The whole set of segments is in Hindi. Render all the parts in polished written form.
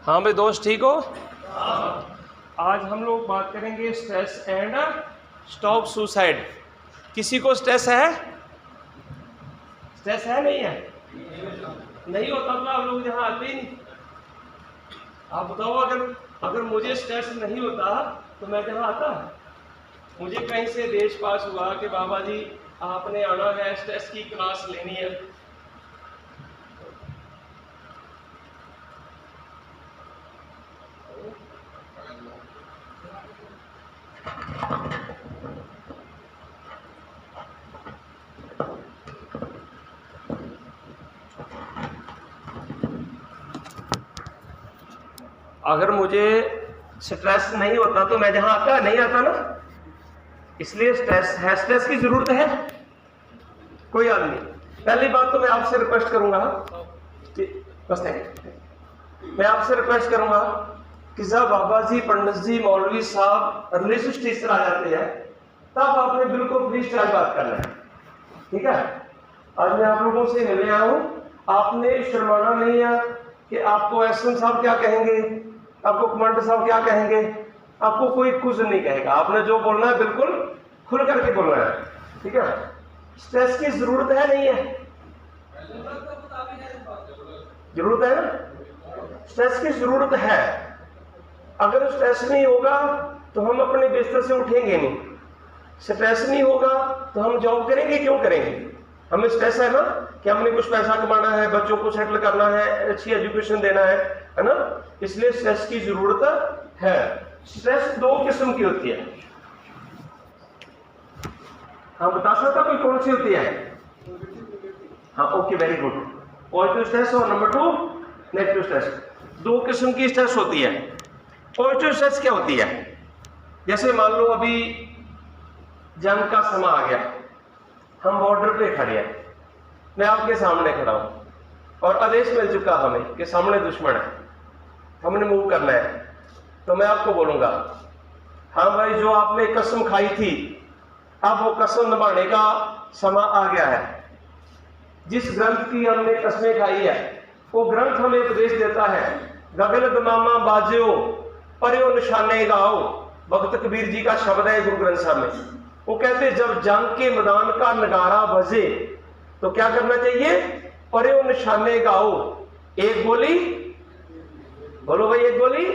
हाँ भाई दोस्त, ठीक हो? आज हम लोग बात करेंगे स्ट्रेस एंड स्टॉप सुसाइड। किसी को स्ट्रेस है? स्ट्रेस है? नहीं है? नहीं होता तो आप लोग यहाँ आते ही नहीं। आप बताओ, अगर मुझे स्ट्रेस नहीं होता तो मैं यहाँ आता? मुझे कहीं से देश पास हुआ कि बाबा जी आपने आना है, स्ट्रेस की क्लास लेनी है। अगर मुझे स्ट्रेस नहीं होता तो मैं जहां आता नहीं आता ना, इसलिए स्ट्रेस है। स्ट्रेस की जरूरत है कोई आदमी। पहली बात तो मैं आपसे रिक्वेस्ट करूंगा कि बस मैं आपसे रिक्वेस्ट करूंगा कि जब बाबा जी, पंडित जी, मौलवी साहब रिलीजियस टीचर आ जाते हैं तब आपने बिल्कुल फ्री स्टाइल बात करना है, ठीक है? आज मैं आप लोगों से मिलने आया हूं, आपने शर्माना नहीं है कि आपको एसएम साहब क्या कहेंगे, आपको कमांडर साहब क्या कहेंगे, आपको कोई कुछ नहीं कहेगा। आपने जो बोलना है बिल्कुल खुल करके बोलना है, ठीक है? स्ट्रेस की जरूरत है नहीं है? जरूरत है ना? स्ट्रेस की जरूरत है। अगर स्ट्रेस नहीं होगा तो हम अपने बिस्तर से उठेंगे नहीं। स्ट्रेस नहीं होगा तो हम जॉब करेंगे क्यों करेंगे? हमें स्ट्रेस है ना कि हमने कुछ पैसा कमाना है, बच्चों को सेटल करना है, अच्छी एजुकेशन देना है ना? इसलिए स्ट्रेस की जरूरत है। स्ट्रेस दो किस्म की होती है। हाँ, बता सकता कोई कौन सी होती है? हाँ, okay, very good. Positive stress और नंबर 2 नेगेटिव स्ट्रेस। दो किस्म की स्ट्रेस होती है। पॉजिटिव स्ट्रेस क्या होती है? जैसे मान लो अभी जंग का समय आ गया, हम बॉर्डर पे खड़े हैं, मैं आपके सामने खड़ा हूं और आदेश मिल चुका हमें कि सामने दुश्मन है, हमने मूव करना है। तो मैं आपको बोलूंगा, हाँ भाई, जो आपने कसम खाई थी अब वो कसम निभाने का समय आ गया है। जिस ग्रंथ की हमने कसमें खाई है वो ग्रंथ हमें उपदेश देता है, गगन दमामा बाजो पर्यो निशाने गाओ। भक्त कबीर जी का शब्द है गुरु ग्रंथ साहब में। वो कहते हैं जब जंग के मैदान का नगारा बजे तो क्या करना चाहिए? पर्यो निशाने गाओ। एक गोली, बोलो भाई, एक गोली,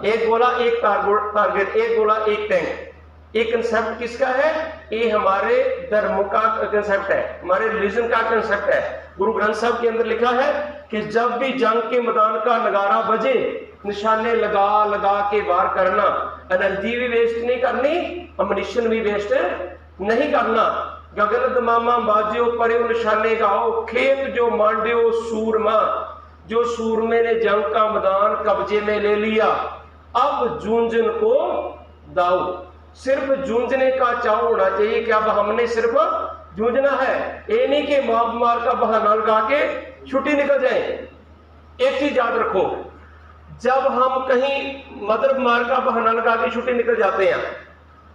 एक गोला एक टारगेट, एक गोला एक टैंक। ये कंसेप्ट किसका है? ये हमारे धर्म का कंसेप्ट है, हमारे रिलीजन का कंसेप्ट है। गुरु ग्रंथ साहब के अंदर लिखा है कि जब भी जंग के मैदान का नगारा बजे निशाने लगा लगा के वार करना। एनर्जी भी वेस्ट नहीं करनी, अम्युनिशन भी वेस्ट नहीं करना। गगन दमामा बाजियो पर्यो निशाने गाओ। खेत जो मांडियो सूरमा, जो सूरमे ने जंग का मैदान कब्जे में ले लिया, अब जूंझन को दाऊ। सिर्फ जूझने का चाव होना चाहिए कि अब हमने सिर्फ जूझना है। ये नहीं कि मार का बहाना लगा के छुट्टी निकल जाए। एक चीज याद रखो, जब हम कहीं मदर मार का बहाना लगा के छुट्टी निकल जाते हैं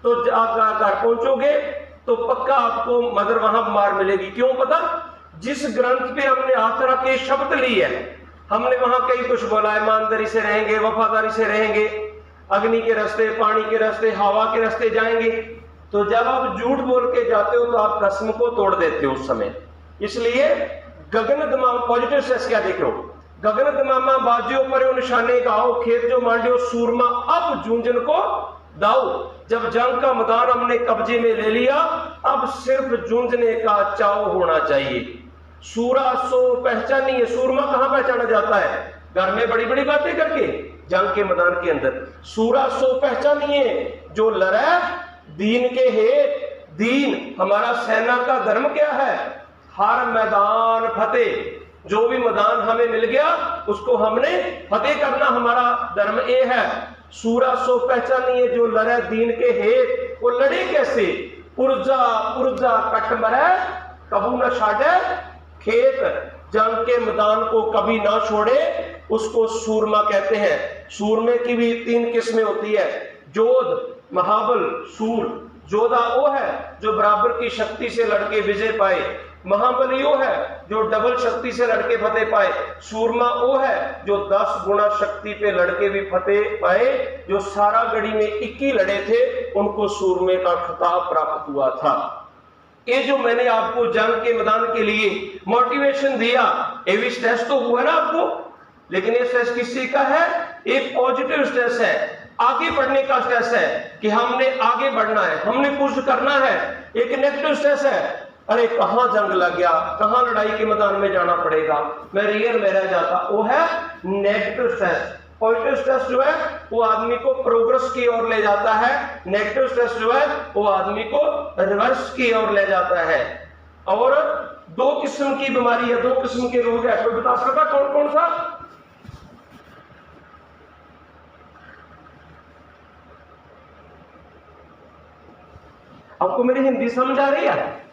तो आप घर पहुंचोगे तो पक्का आपको मदर वहां मार मिलेगी। क्यों पता? जिस ग्रंथ पे हमने हाथ रख के शब्द ली है, हमने वहां कई कुछ बोला, ईमानदारी से रहेंगे, वफादारी से रहेंगे, अग्नि के रास्ते, पानी के रास्ते, हवा के रास्ते जाएंगे। तो जब आप झूठ बोल के जाते हो तो आप कसम को तोड़ देते हो उस समय। इसलिए गगन दमामा, पॉजिटिव स्ट्रेस क्या देख रहे हो? गगन दमामा बाजियो पर्यो निशाने गाओ, खेत जो मांडियो सूरमा, अब जूंझन को दाऊ। जब जंग का मैदान हमने कब्जे में ले लिया, अब सिर्फ जूझने का चाव होना चाहिए। सूरा सो पहचानिए। सूरमा कहां पहचाना जाता है? घर में बड़ी बड़ी बातें करके, जंग के मैदान के अंदर। सूरा सो पहचानिए जो लड़े दीन के हेत। दीन हमारा सेना का धर्म क्या है? हर मैदान फतेह। जो भी मैदान हमें मिल गया उसको हमने फतेह करना, हमारा धर्म ये है। सूरा सो पहचानिए जो लड़े दीन के हेत। वो लड़े कैसे? पुरजा पुरजा कट मरे कबू न छाड़े खेत। जंग के मैदान को कभी ना छोड़े, उसको सूरमा कहते हैं। सूरमे की भी 3 किस्में होती है, जोध, महाबल, सूर। जोधा वो है जो बराबर की शक्ति से लड़के विजय पाए, महाबली वो है जो डबल शक्ति से लड़के फतेह पाए, सूरमा वो है जो 10 गुना शक्ति पे लड़के भी फतेह पाए, जो सारा गढ़ी में 21 लड़े थे उनको सूरमे का खिताब प्राप्त हुआ था। ये जो मैंने आपको जंग के मैदान के लिए मोटिवेशन दिया, ये स्ट्रेस तो हुआ ना आपको, लेकिन ये स्ट्रेस किस चीज का है? एक पॉजिटिव स्ट्रेस है, आगे बढ़ने का स्ट्रेस है कि हमने आगे बढ़ना है, हमने पुश करना है। एक नेगेटिव स्ट्रेस है, अरे कहां जंग लग गया, कहां लड़ाई के मैदान में जाना पड़ेगा, मैं रियल में रह जाता, वो है नेगेटिव स्ट्रेस। पॉजिटिव स्ट्रेस जो है वो आदमी को प्रोग्रेस की ओर ले जाता है, नेगेटिव स्ट्रेस जो है वो आदमी को रिवर्स की ओर ले जाता है। और 2 किस्म की बीमारी है, 2 किस्म के रोग है, कोई बता सकता कौन कौन सा? आपको मेरी हिंदी समझ आ रही है?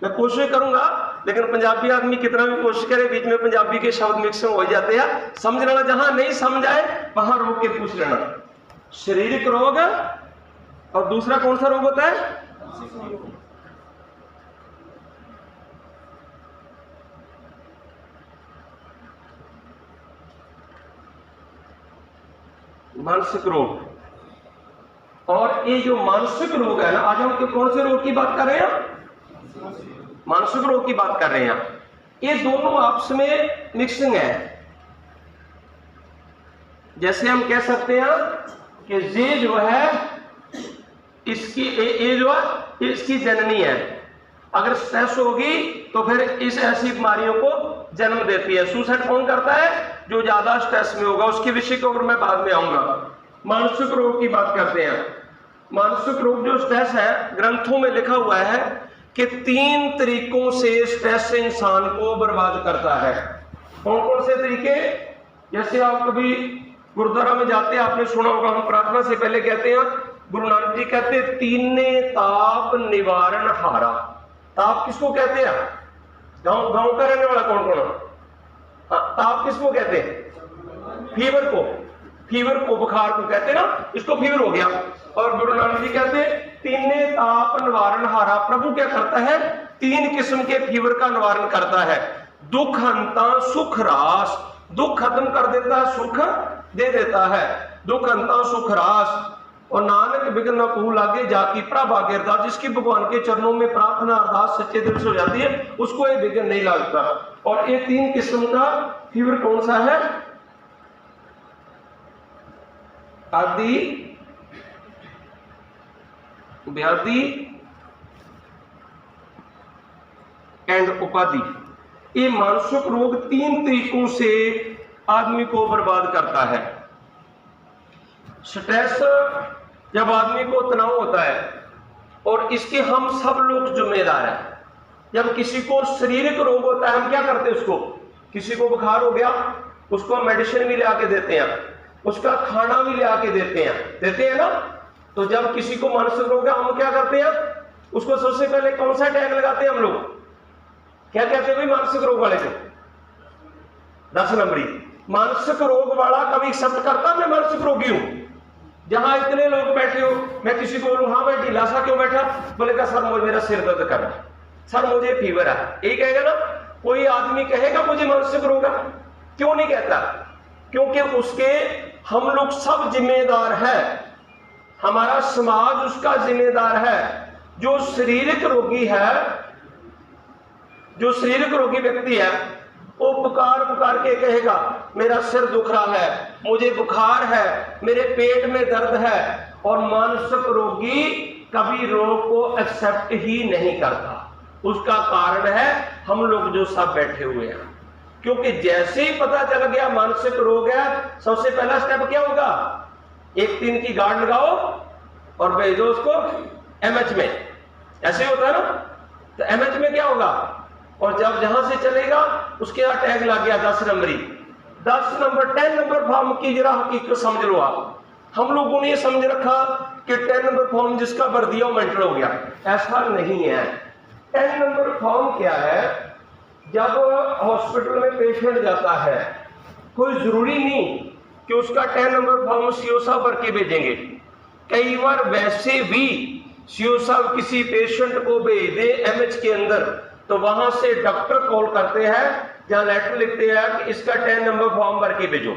मैं कोशिश करूंगा, लेकिन पंजाबी आदमी कितना भी कोशिश करे बीच में पंजाबी के शब्द मिक्स हो जाते हैं। समझ लेना, जहां नहीं समझ आए वहां रोक के पूछ लेना। शारीरिक रोग और दूसरा कौन सा रोग होता है? मानसिक रोग। और ये जो मानसिक रोग है ना, आज हम कौन से रोग की बात कर रहे हैं? मानसिक रोग की बात कर रहे हैं। ये दोनों आपस में मिक्सिंग है। जैसे हम कह सकते हैं कि ये जो है इसकी ये जो है इसकी जननी है, अगर स्ट्रेस होगी तो फिर इस ऐसी बीमारियों को जन्म देती है। सुसाइड कौन करता है? जो ज्यादा स्ट्रेस में होगा। उसके विषय को मैं बाद में आऊंगा। मानसिक रोग की बात करते हैं। मानसिक रोग जो स्ट्रेस है, ग्रंथों में लिखा हुआ है कि 3 तरीकों से स्ट्रेस इंसान को बर्बाद करता है। कौन कौन से तरीके? जैसे आप कभी गुरुद्वारा में जाते हैं, आपने सुना होगा, हम प्रार्थना से पहले कहते हैं, गुरु नानक जी कहते तीने ताप निवारण हारा। ताप किसको कहते हैं? गांव का रहने वाला कौन कौन? ताप किसको कहते हैं? फीवर को, फीवर को, बुखार को कहते हैं ना, इसको फीवर हो गया। और गुरु नानक जी कहते तीने ताप निवारण हारा। प्रभु क्या करता है? 3 किस्म के फीवर का निवारण करता है। दुख हंता सुख रास, दुख खत्म कर देता है, सुख दे देता है। दुख हंता सुख रास। और नानक बिघन न कहूं लागे जाकी प्रभाग्य अरदास। जिसकी भगवान के चरणों में प्रार्थना अरदास सच्चे दिल से हो जाती है, उसको ये विघ्न नहीं लगता। और ये 3 किस्म का फीवर कौन सा है? आदि, व्याधि एंड उपाधि। ये मानसिक रोग 3 तरीकों से आदमी को बर्बाद करता है। स्ट्रेस, जब आदमी को तनाव होता है, और इसके हम सब लोग जिम्मेदार हैं। जब किसी को शारीरिक रोग होता है, हम क्या करते हैं? उसको, किसी को बुखार हो गया, उसको मेडिसिन भी ले आके देते हैं, उसका खाना भी ले आके देते हैं ना। तो जब किसी को मानसिक रोग है, हम क्या करते हैं? उसको सबसे पहले कौन सा टैग लगाते हैं हम लोग? क्या कहते हैं भाई मानसिक रोग वाले को? 10 नंबरी। मानसिक रोग वाला कभी एक्सेप्ट करता मैं मानसिक रोगी हूं? जहां इतने लोग बैठे हो, मैं किसी को बोलूं हाँ मैं ढीला सा क्यों बैठा? बोलेगा सर मुझे मेरा सिर दर्द कर रहा है, सर मुझे फीवर है। यही कहेगा ना। कोई आदमी कहेगा मुझे मानसिक रोग है? क्यों नहीं कहता? क्योंकि उसके हम लोग सब जिम्मेदार है, हमारा समाज उसका जिम्मेदार है। जो शारीरिक रोगी है, जो शारीरिक रोगी व्यक्ति है, वो पुकार पुकार के कहेगा मेरा सिर दुख रहा है, मुझे बुखार है, मेरे पेट में दर्द है। और मानसिक रोगी कभी रोग को एक्सेप्ट ही नहीं करता। उसका कारण है हम लोग जो सब बैठे हुए हैं। क्योंकि जैसे ही पता चल गया मानसिक रोग है, सबसे पहला स्टेप क्या होगा? 1 दिन की गार्ड लगाओ और भेजो उसको एमएच में। ऐसे होता है ना। तो एमएच में क्या होगा? और जब जहां से चलेगा उसके यहाँ टैग लग गया 10 नंबरी। 10 नंबर फॉर्म की जरा हकीकत समझ लो आप। हम लोगों ने ये समझ रखा कि 10 नंबर फॉर्म जिसका भर दिया वो मेंटल हो गया। ऐसा नहीं है। 10 नंबर फॉर्म क्या है? जब हॉस्पिटल में पेशेंट जाता है, कोई जरूरी नहीं कि उसका 10 नंबर फॉर्म सीओ साहब भर के भेजेंगे। कई बार वैसे भी सीओ साहब किसी पेशेंट को भेज दे एमएच के अंदर, तो वहां से डॉक्टर कॉल करते हैं, जहां लेटर लिखते हैं कि इसका 10 नंबर फॉर्म भर के भेजो।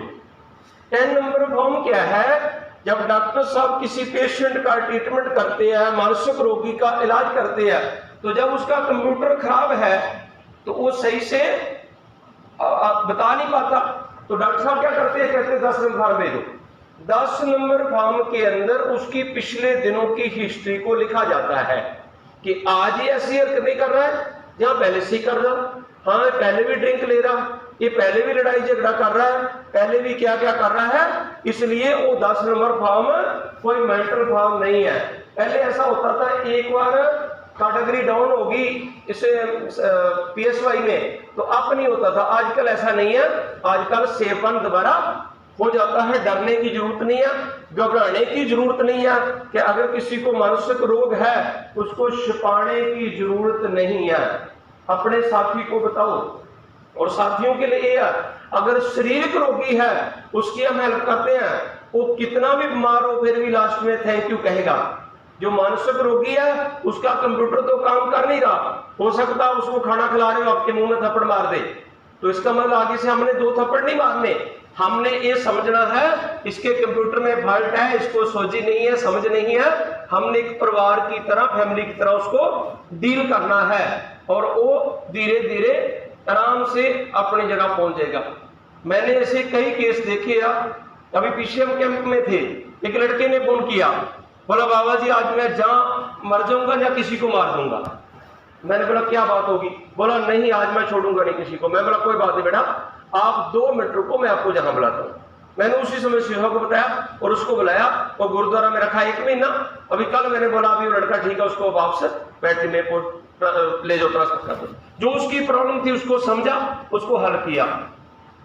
10 नंबर फॉर्म क्या है? जब डॉक्टर साहब किसी पेशेंट का ट्रीटमेंट करते हैं, मानसिक रोगी का इलाज करते हैं, तो जब उसका कंप्यूटर खराब है तो वो सही से बता नहीं पाता, तो डॉक्टर साहब क्या करते हैं, कहते हैं 10 नंबर फॉर्म भेजो। 10 नंबर फॉर्म के अंदर उसकी पिछले दिनों की हिस्ट्री को लिखा जाता है कि आज ये ऐसी हरकत नहीं कर रहा है जहां पहले से ही कर रहा, हाँ पहले भी ड्रिंक ले रहा, ये पहले भी लड़ाई झगड़ा कर रहा है, पहले भी क्या क्या कर रहा है। इसलिए वो 10 नंबर फॉर्म कोई मेंटल फॉर्म नहीं है। पहले ऐसा होता था, एक बार कैटेगरी डाउन होगी इसे PSY में तो अब नहीं होता था, आजकल ऐसा नहीं है, आजकल सेव वन दोबारा हो जाता है। डरने की जरूरत नहीं है, घबराने की जरूरत नहीं है कि अगर किसी को मानसिक रोग है उसको छिपाने की जरूरत नहीं है। अपने साथी को बताओ, और साथियों के लिए है, अगर शारीरिक रोगी है उसकी हम हेल्प करते हैं, वो कितना भी बीमार हो फिर भी लास्ट में थैंक यू कहेगा। जो मानसिक रोगी है उसका कंप्यूटर तो काम कर नहीं रहा, हो सकता है उसको खाना खिला रहे हो आपके मुंह में थप्पड़ मार दे, तो इसका मतलब आगे से हमने 2 थप्पड़ नहीं मारने, हमने ये समझना है इसके कंप्यूटर में फॉल्ट है, इसको सोची नहीं है, समझ नहीं है, हमने एक परिवार की तरह, फैमिली की तरह उसको डील करना है, और वो धीरे धीरे आराम से अपनी जगह पहुंच जाएगा। मैंने ऐसे कई केस देखे यार। अभी पीछे हम कैंप में थे, एक लड़के ने फोन किया, बोला बाबा जी आज मैं जहां मर जाऊंगा या किसी को मार दूंगा। मैंने बोला क्या बात होगी? बोला नहीं आज मैं छोड़ूंगा नहीं किसी को। मैं बोला कोई बात नहीं बेटा, आप 2 मिनट रुको, मैं आपको जहां बुलाता हूँ। मैंने उसी समय शिवा को बताया और उसको बुलाया और गुरुद्वारा में रखा 1 महीना। अभी कल मैंने बोला अभी वो लड़का ठीक है, उसको वापस बैटरी में ले जाओ, ट्रांसफर कर दो। जो उसकी प्रॉब्लम थी उसको समझा, उसको हल किया।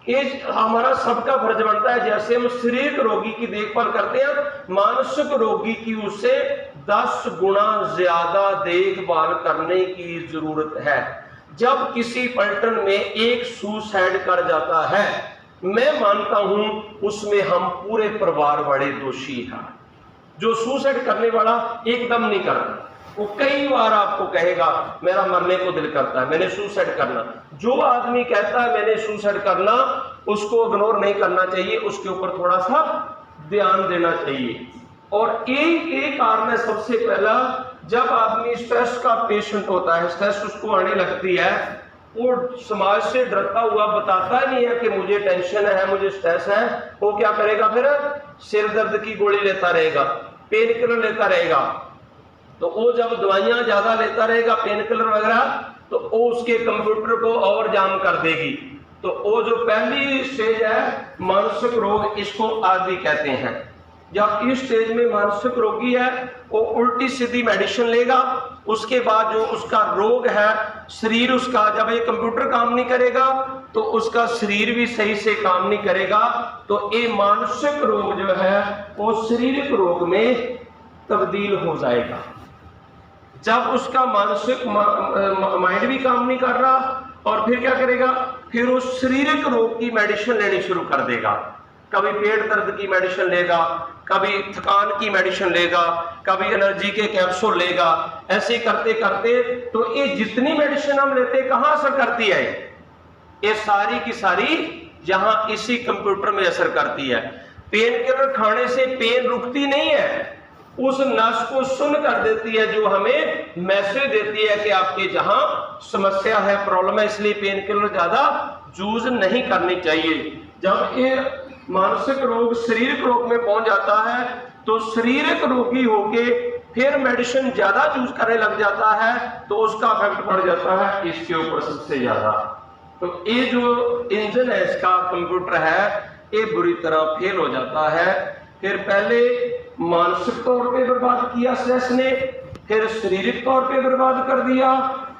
ये हमारा सबका फर्ज बनता है, जैसे हम शारीरिक रोगी की देखभाल करते हैं, मानसिक रोगी की उससे 10 गुना ज्यादा देखभाल करने की जरूरत है। जब किसी पलटन में एक सुसाइड कर जाता है, मैं मानता हूं उसमें हम पूरे परिवार वाले दोषी हैं। जो सुसाइड करने वाला एकदम नहीं करता, वो कई बार आपको कहेगा मेरा मरने को दिल करता है, मैंने सुसाइड करना। जो आदमी कहता है मैंने सुसाइड करना, उसको इग्नोर नहीं करना चाहिए, उसके ऊपर थोड़ा सा ध्यान देना चाहिए। और एक कारण है सबसे पहला, जब आदमी स्ट्रेस का पेशेंट होता है, स्ट्रेस उसको आने लगती है, वो समाज से डरता हुआ बताता नहीं है कि मुझे टेंशन है, मुझे स्ट्रेस है। वो क्या करेगा फिर? सिर दर्द की गोली लेता रहेगा, पेन किलर लेता रहेगा। तो वो जब दवाइयां ज्यादा लेता रहेगा, पेन किलर वगैरह, तो वो उसके कंप्यूटर को और जाम कर देगी। तो वो जो पहली स्टेज है मानसिक रोग, इसको आदि कहते हैं। जब इस स्टेज में मानसिक रोगी है वो उल्टी सीधी मेडिसिन लेगा, उसके बाद जो उसका रोग है, शरीर उसका, जब ये कंप्यूटर काम नहीं करेगा तो उसका शरीर भी सही से काम नहीं करेगा। तो ये मानसिक रोग जो है वो शारीरिक रोग में तब्दील हो जाएगा। जब उसका मानसिक माइंड भी काम नहीं कर रहा, और फिर क्या करेगा? फिर वो शारीरिक रोग की मेडिसिन लेनी शुरू कर देगा। कभी पेट दर्द की मेडिसिन लेगा, कभी थकान की मेडिसिन लेगा, कभी एनर्जी के कैप्सूल लेगा। ऐसे करते करते तो ये जितनी मेडिसिन हम लेते कहाँ असर करती है? ये सारी की सारी यहाँ इसी कंप्यूटर में असर करती है। पेन किलर खाने से पेन रुकती नहीं है, उस नस को सुन कर देती है, जो हमें मैसेज देती है कि आपके जहां समस्या है, प्रॉब्लम है, इसलिए पेन किलर ज्यादा यूज नहीं करनी चाहिए। जब ये मानसिक रोग शारीरिक रोग में पहुंच जाता है तो शारीरिक रोगी होके फिर मेडिसिन ज्यादा यूज करने लग जाता है, तो उसका इफेक्ट पड़ जाता है इसके ऊपर सबसे ज्यादा। तो ये जो इंजन है इसका, कंप्यूटर है, ये बुरी तरह फेल हो जाता है। फिर पहले मानसिक तौर पे बर्बाद किया स्ट्रेस ने, फिर शारीरिक तौर पे बर्बाद कर दिया,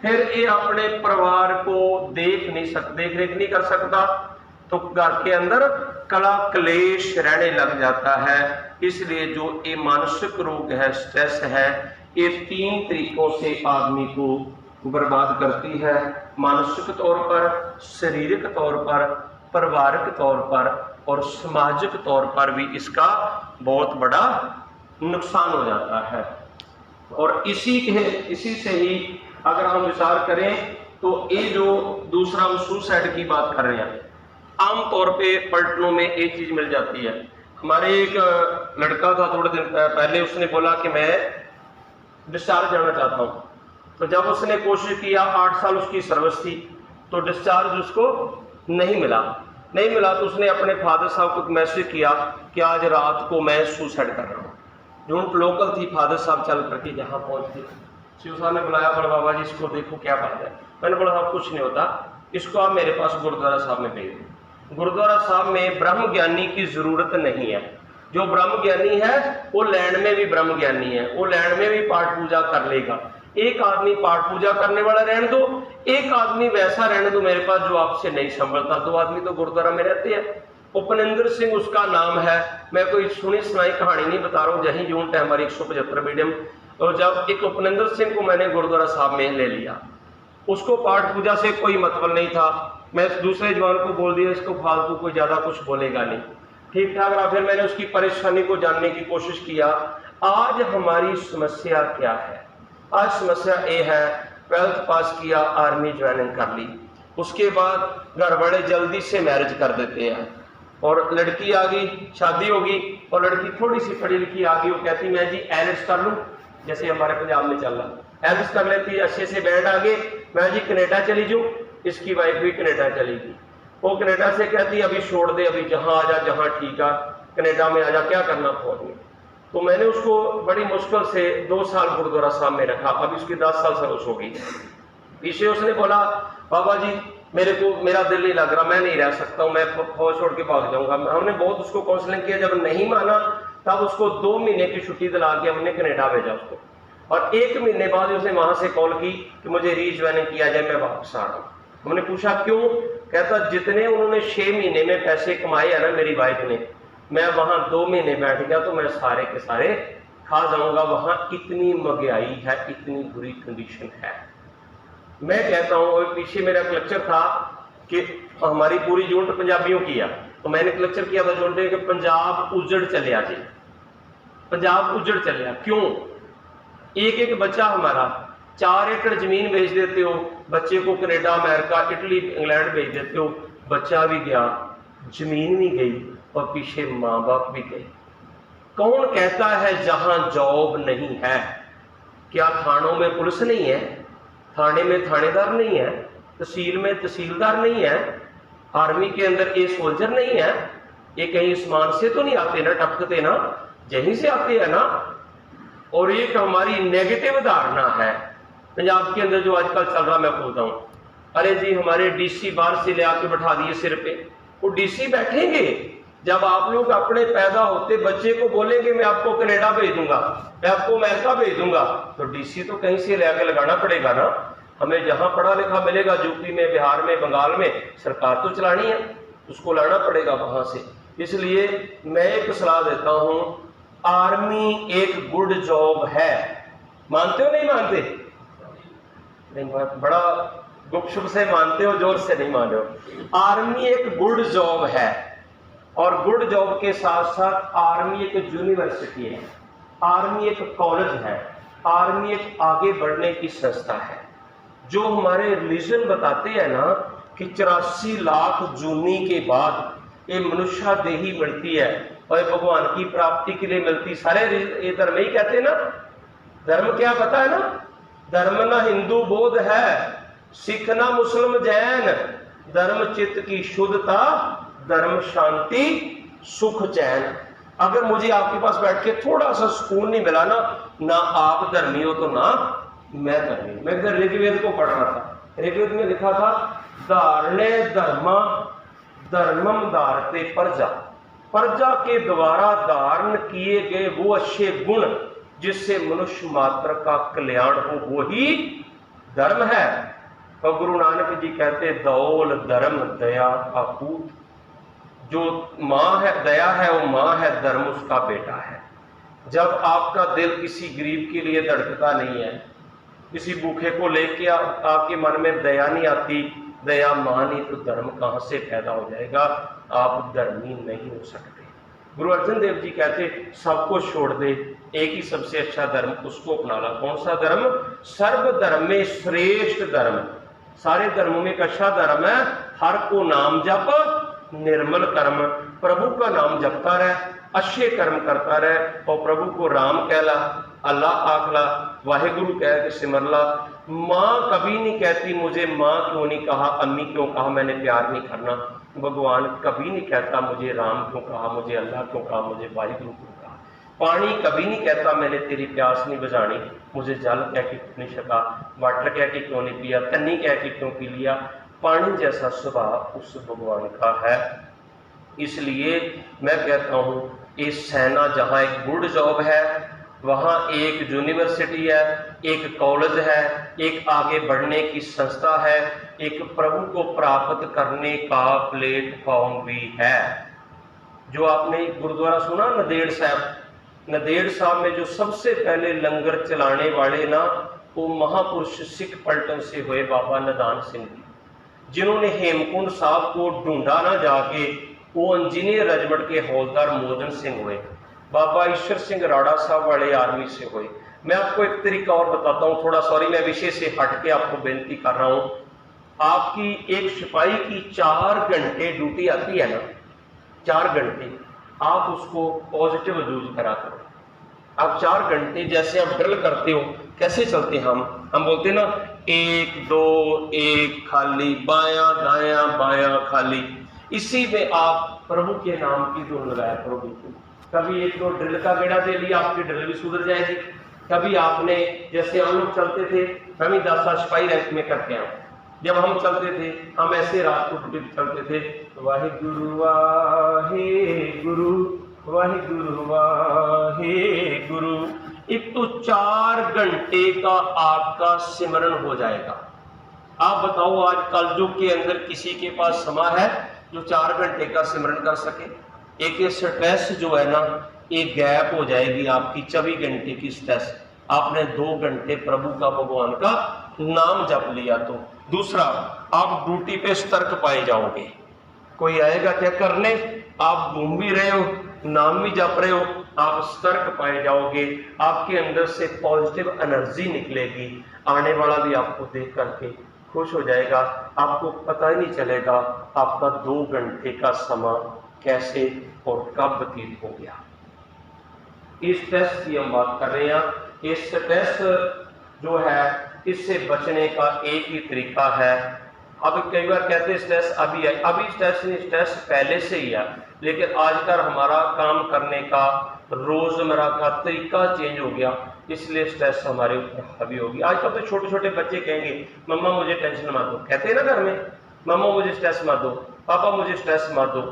फिर ये अपने परिवार को देख रेख नहीं कर सकता, तो घर के अंदर कला क्लेश रहने लग जाता है। इसलिए जो ये मानसिक रोग है, स्ट्रेस है, ये 3 तरीकों से आदमी को बर्बाद करती है। मानसिक तौर पर, शारीरिक तौर पर, पारिवारिक तौर पर और सामाजिक तौर पर भी इसका बहुत बड़ा नुकसान हो जाता है। और इसी से ही अगर हम विचार करें तो ये जो दूसरा हम सुसाइड की बात कर रहे हैं, आमतौर पे पलटनों में एक चीज मिल जाती है। हमारे एक लड़का था थोड़े दिन पहले, उसने बोला कि मैं डिस्चार्ज जाना चाहता हूँ। तो जब उसने कोशिश किया, 8 साल उसकी सर्विस थी, तो डिस्चार्ज उसको नहीं मिला तो उसने अपने फादर साहब को मैसेज किया कि आज रात को मैं सुसाइड कर रहा हूँ। जो लोकल थी, फादर साहब चल करके जहाँ पहुँचते, शिव साहब ने बुलाया, बोला बाबा जी इसको देखो क्या बात है। मैंने बोला साहब कुछ नहीं होता, इसको आप मेरे पास गुरुद्वारा साहब में भेज दो। गुरुद्वारा साहब में ब्रह्म ज्ञानी की जरूरत नहीं है। जो ब्रह्म ज्ञानी है वो लैंड में भी ब्रह्म ज्ञानी है, वो लैंड में भी पाठ पूजा कर लेगा। एक आदमी पाठ पूजा करने वाला रहने दो, एक आदमी वैसा रहने दो मेरे पास जो आपसे नहीं संभलता। 2 आदमी तो गुरुद्वारा में रहते हैं। उपनिंदर सिंह उसका नाम है। मैं कोई सुनी सुनाई कहानी नहीं बता रहा हूँ। जहीं यूनिट है हमारी 175 मीडियम। और जब एक उपनिंदर सिंह को मैंने गुरुद्वारा साहब में ले लिया, उसको पाठ पूजा से कोई मतलब नहीं था। मैं दूसरे जवान को बोल दिया इसको फालतू कोई ज्यादा कुछ बोलेगा नहीं, ठीक ठाक रहा। फिर मैंने उसकी परेशानी को जानने की कोशिश किया। आज हमारी समस्या क्या है? आज समस्या ये है, 12th पास किया, आर्मी ज्वाइनिंग कर ली, उसके बाद घर वाले जल्दी से मैरिज कर देते हैं और लड़की आ गई, शादी होगी और लड़की थोड़ी सी पढ़ी लिखी आ गई, वो कहती मैं जी एलिस कर लूँ, जैसे हमारे पंजाब में चल रहा, एलिस कर लेती, अच्छे से बैंड आ गए, मैं जी कनेडा चली जाऊँ। इसकी वाइफ भी कनेडा चली गई। वो कनेडा से कहती अभी छोड़ दे, अभी जहाँ आ जा, जहाँ ठीक है, कनेडा में आ जा, क्या करना फौज में। तो मैंने उसको बड़ी मुश्किल से 2 साल गुरुद्वारा साहब में रखा। अभी उसकी 10 साल सर्विस हो गई। पीछे उसने बोला बाबा जी मेरा दिल नहीं लग रहा, मैं नहीं रह सकता हूँ, मैं फौज छोड़ के भाग जाऊंगा। हमने बहुत उसको काउंसलिंग किया, जब नहीं माना तब उसको 2 महीने की छुट्टी दिला के हमने कनेडा भेजा उसको। और 1 महीने बाद उसने वहां से कॉल की कि मुझे रीज्वाइनिंग किया जाए, मैं वापस आ रहा हूँ। हमने पूछा क्यों? कहता जितने उन्होंने 6 महीने में पैसे कमाए है ना मेरी वाइफ ने, मैं वहां 2 महीने बैठ गया तो मैं सारे के सारे खा जाऊंगा। वहां इतनी महंगाई है, इतनी बुरी कंडीशन है। मैं कहता हूं, और पीछे मेरा एक लेक्चर था कि हमारी पूरी यूनिट पंजाबियों की है, तो मैंने एक लेक्चर किया था यूनिट कि पंजाब उजड़ चलिया जी, पंजाब उजड़ चलिया। क्यों? एक बच्चा हमारा 4 एकड़ जमीन बेच देते हो, बच्चे को कनेडा, अमेरिका, इटली, इंग्लैंड भेज देते हो, बच्चा भी गया, जमीन भी गई और पीछे माँ बाप भी गए। कौन कहता है जहां जॉब नहीं है? क्या थानों में पुलिस नहीं है? थाने में थानेदार नहीं है? तहसील में तहसीलदार नहीं है? आर्मी के अंदर ये सोल्जर नहीं है? ये कहीं आसमान से तो नहीं आते ना, टपकते ना, यहीं से आते हैं ना। और एक हमारी नेगेटिव धारणा है पंजाब के अंदर जो आजकल चल रहा, मैं बोलता हूँ, अरे जी हमारे डीसी बाहर से ले आके बैठा दिए सिर पे। वो डीसी बैठेंगे जब आप लोग अपने पैदा होते बच्चे को बोलेंगे मैं आपको कनेडा भेज दूंगा, मैं आपको अमेरिका भेज दूंगा, तो डीसी तो कहीं से ले आके लगाना पड़ेगा ना। हमें जहां पढ़ा लिखा मिलेगा, यूपी में, बिहार में, बंगाल में, सरकार तो चलानी है, उसको लाना पड़ेगा वहां से। इसलिए मैं एक सलाह देता हूं, आर्मी एक गुड जॉब है। मानते हो नहीं मानते? नहीं, बड़ा गुपचुप से मानते हो, जोर से नहीं मान रहे हो। आर्मी एक गुड जॉब है, और गुड जॉब के साथ साथ आर्मी एक यूनिवर्सिटी है, आर्मी एक कॉलेज है, आर्मी एक आगे बढ़ने की संस्था है। जो हमारे रिलीजन बताते हैं ना कि 84 लाख जूनी के बाद ये मनुष्य देही मिलती है और भगवान की प्राप्ति के लिए मिलती, सारे ये धर्म ही कहते हैं ना। धर्म क्या पता है ना? धर्म ना हिंदू बौद्ध है, सिख ना मुस्लिम जैन, धर्म चित्त की शुद्धता, धर्म शांति सुख चैन। अगर मुझे आपके पास बैठ के थोड़ा सा सुकून नहीं मिला ना आप धर्मी हो तो ना मैं धर्मी। मैं इधर ऋग्वेद को पढ़ रहा था, ऋग्वेद में लिखा था धारणे धर्मा धर्मम धारते प्रजा, प्रजा के द्वारा धारण किए गए वो अच्छे गुण जिससे मनुष्य मात्र का कल्याण हो, वो ही धर्म है। और गुरु नानक जी कहते दौल धर्म दया का पूत। जो माँ है, दया है वो माँ है, धर्म उसका बेटा है। जब आपका दिल किसी गरीब के लिए धड़कता नहीं है, किसी भूखे को लेके आपके मन में दया नहीं आती, दया माँ नहीं, तो धर्म कहाँ से पैदा हो जाएगा? आप धर्मी नहीं हो सकते। गुरु अर्जन देव जी कहते सबको छोड़ दे, एक ही सबसे अच्छा धर्म, उसको अपना ला। कौन सा धर्म? सर्व धर्म में श्रेष्ठ धर्म सारे धर्मों में एक अच्छा धर्म है, हर को नाम जप निर्मल कर्म, प्रभु का नाम जपता रहे, अच्छे कर्म करता रहे और प्रभु को राम कहला, अल्लाह आखला, वाहेगुरु कह के सिमरला। माँ कभी नहीं कहती मुझे माँ क्यों नहीं कहा, अम्मी क्यों कहा, मैंने प्यार नहीं करना। भगवान कभी नहीं कहता मुझे राम क्यों कहा, मुझे अल्लाह क्यों कहा, मुझे वाहिगुरु क्यों कहा। पानी कभी नहीं कहता मैंने तेरी प्यास नहीं बुझानी, मुझे जल कह के क्यों नहीं छका, वाटर कह के क्यों नहीं पिया, तन्नी कह के क्यों पी लिया। पानी जैसा स्वभाव उस भगवान का है। इसलिए मैं कहता हूँ ये सेना जहाँ एक गुड जॉब है, वहाँ एक यूनिवर्सिटी है, एक कॉलेज है, एक आगे बढ़ने की संस्था है, एक प्रभु को प्राप्त करने का प्लेटफॉर्म भी है। जो आपने गुरुद्वारा सुना नदेड़ साहब, नदेड़ साहब में जो सबसे पहले लंगर चलाने वाले ना, वो महापुरुष सिख पलटन से हुए बाबा निधान सिंह जी, जिन्होंने हेमकुंड साहब को ढूंढा ना जाके, वो इंजीनियर रेजिमेंट के हौलदार मोहन सिंह हुए। बाबा ईश्वर सिंह राणा साहब वाले आर्मी से हुए। मैं आपको एक तरीका और बताता हूँ, थोड़ा सॉरी मैं विषय से हट के आपको बेनती कर रहा हूँ। आपकी एक सिपाही की 4 घंटे ड्यूटी आती है ना, 4 घंटे आप उसको पॉजिटिव यूज करा करो। आप 4 घंटे जैसे आप ड्रिल करते हो, कैसे चलते हैं हम बोलते हैं ना 1 2 1 खाली, बायां दायां बायां खाली। इसी में आप प्रभु के नाम की धुन लगाया करो। बिल्कुल कभी 1 2 ड्रिल का गेड़ा दे लिया, आपकी ड्रिल भी सुधर जाएगी। कभी आपने जैसे हम लोग चलते थे, हम ही 10 साल सिपाही रैंक में करते हैं, जब हम चलते थे हम ऐसे रात को चलते थे, वाहिगुरु वाहिगुरु वाहिगुरु वाहिगुरु। एक तो 4 घंटे का आपका सिमरन हो जाएगा। आप बताओ आज कलयुग के अंदर किसी के पास समय है जो 4 घंटे का सिमरन कर सके? एक स्ट्रेस जो है ना, एक गैप हो जाएगी आपकी 24 घंटे की स्ट्रेस। आपने 2 घंटे प्रभु का भगवान का नाम जप लिया तो। दूसरा, आप ड्यूटी पे सतर्क पाए जाओगे। कोई आएगा क्या करने, आप घूम भी रहे हो, नाम भी जप रहे हो, आप सतर्क पाए जाओगे। आपके अंदर से पॉजिटिव एनर्जी निकलेगी, आने वाला भी आपको देख करके खुश हो जाएगा। आपको पता ही नहीं चलेगा आपका 2 घंटे का समय कैसे और कब व्यतीत हो गया। इस स्ट्रेस की हम बात कर रहे हैं। इस स्ट्रेस जो है, इससे बचने का एक ही तरीका है। अब कई बार कहते हैं स्ट्रेस अभी है, अभी स्ट्रेस नहीं, स्ट्रेस पहले से ही है, लेकिन आजकल हमारा काम करने का रोजमर्रा का तरीका चेंज हो गया, इसलिए स्ट्रेस हमारे ऊपर हावी होगी। आजकल तो छोटे छोटे बच्चे कहेंगे मम्मा मुझे टेंशन मत दो, कहते हैं ना घर में, मम्मा मुझे स्ट्रेस मत दो, पापा मुझे स्ट्रेस मत दो।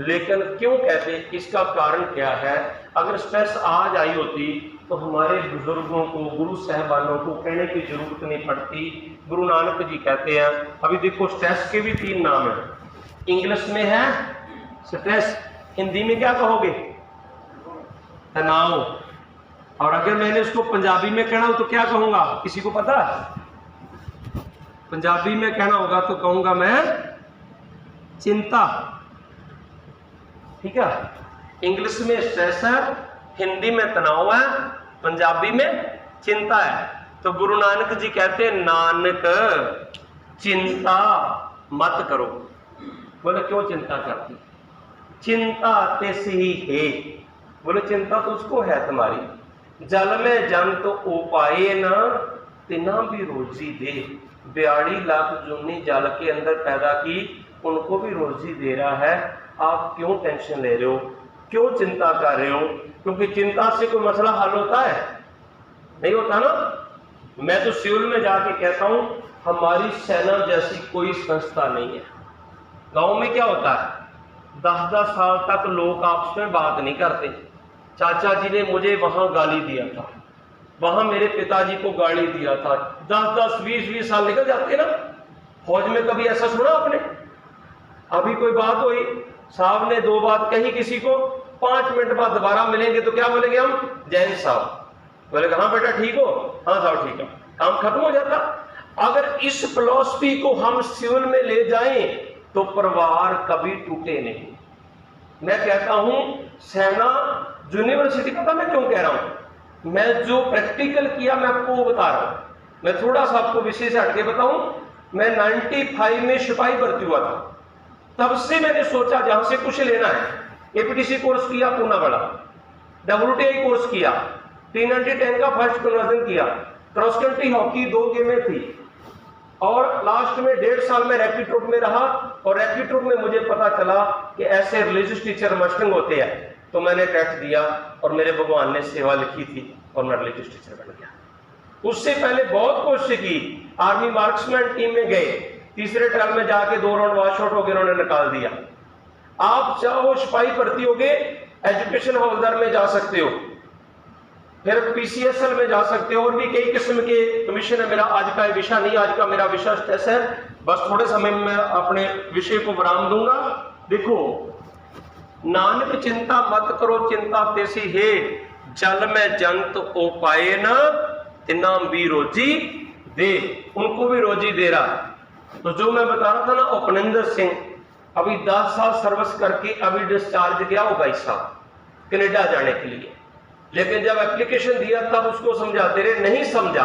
लेकिन क्यों कहते, इसका कारण क्या है? अगर स्ट्रेस आज आई होती तो हमारे बुजुर्गों को, गुरु साहबानों को कहने की जरूरत नहीं पड़ती। गुरु नानक जी कहते हैं, अभी देखो स्ट्रेस के भी 3 नाम हैं। इंग्लिश में है स्ट्रेस, हिंदी में क्या कहोगे? तनाव। और अगर मैंने उसको पंजाबी में कहना हो तो क्या कहूंगा, किसी को पता? पंजाबी में कहना होगा तो कहूंगा मैं चिंता। ठीक है, इंग्लिश में स्ट्रेस है, हिंदी में तनाव है, पंजाबी में चिंता है। तो गुरु नानक जी कहते हैं, नानक चिंता मत करो। बोले क्यों चिंता करती? चिंता तिस ही है। बोले चिंता तो उसको है तुम्हारी। जल में जन तो उपाय न तिना भी रोजी दे। 42 लाख जूनी जल के अंदर पैदा की, उनको भी रोजी दे रहा है। आप क्यों टेंशन ले रहे हो, क्यों चिंता कर रहे हो? क्योंकि चिंता से कोई मसला हल होता है? नहीं होता ना। मैं तो सिविल में जाके कहता हूं, हमारी सेना जैसी कोई संस्था नहीं है। गांव में क्या होता है, 10-10 साल तक लोग आपस में बात नहीं करते। चाचा जी ने मुझे वहां गाली दिया था, वहां मेरे पिताजी को गाली दिया था, 10-10 20-20 साल निकल जाते ना। फौज में कभी ऐसा सुना आपने? अभी कोई बात हुई, साहब ने 2 बात कही किसी को, 5 मिनट बाद दोबारा मिलेंगे तो क्या बोलेंगे हम? जैन साहब। बोलेगा हाँ बेटा ठीक हो? हाँ साहब ठीक है, काम खत्म हो जाता। अगर इस फिलॉसफी को हम सिविल में ले जाएं तो परिवार कभी टूटे नहीं। मैं कहता हूं सेना यूनिवर्सिटी, पता मैं क्यों कह रहा हूं? मैं जो प्रैक्टिकल किया मैं आपको वो बता रहा हूं। मैं थोड़ा सा आपको विषय से हटके बताऊं। मैं 95 में सिपाही भर्ती हुआ था, तब से मैंने सोचा जहां से कुछ लेना है। एपीटीसी कोर्स किया पूना वाला, WTI कोर्स किया, 310 का फर्स्ट कन्वर्जन किया, क्रॉस कंट्री हॉकी 2 गेमें थी, और लास्ट में 1.5 साल में रैपिड ट्रूप में रहा। और रैपिड ट्रूप में मुझे पता चला कि ऐसे रिलीजियस टीचर मस्टिंग होते हैं, तो मैंने टेस्ट दिया और मेरे भगवान ने सेवा लिखी थी और मैं रिलीजियस टीचर बन गया। उससे पहले बहुत कोशिश की, आर्मी मार्क्समैन टीम में गए, तीसरे ट्रायल में जाके 2 राउंड वॉश आउट हो गए, उन्होंने निकाल दिया। आप चाहो सिपाही भर्ती हो गए, एजुकेशन हवलदार में जा सकते हो, फिर PCSL में जा सकते हो, और भी कई किस्म के कमीशन है। मेरा आज का विषय नहीं, आज का मेरा विषय स्ट्रेस है, बस थोड़े समय में मैं अपने विषय को विराम दूंगा। देखो, नानक चिंता मत करो चिंता तेसी है, जल में जंत ओ पाए न तिनाम भी रोजी दे, उनको भी रोजी दे रहा। तो जो मैं बता रहा था ना, उपनिंदर सिंह अभी 10 साल सर्विस करके अभी डिस्चार्ज गया हो भाई साहब कनाडा जाने के लिए, लेकिन जब एप्लीकेशन दिया तब उसको समझाते रहे, नहीं समझा।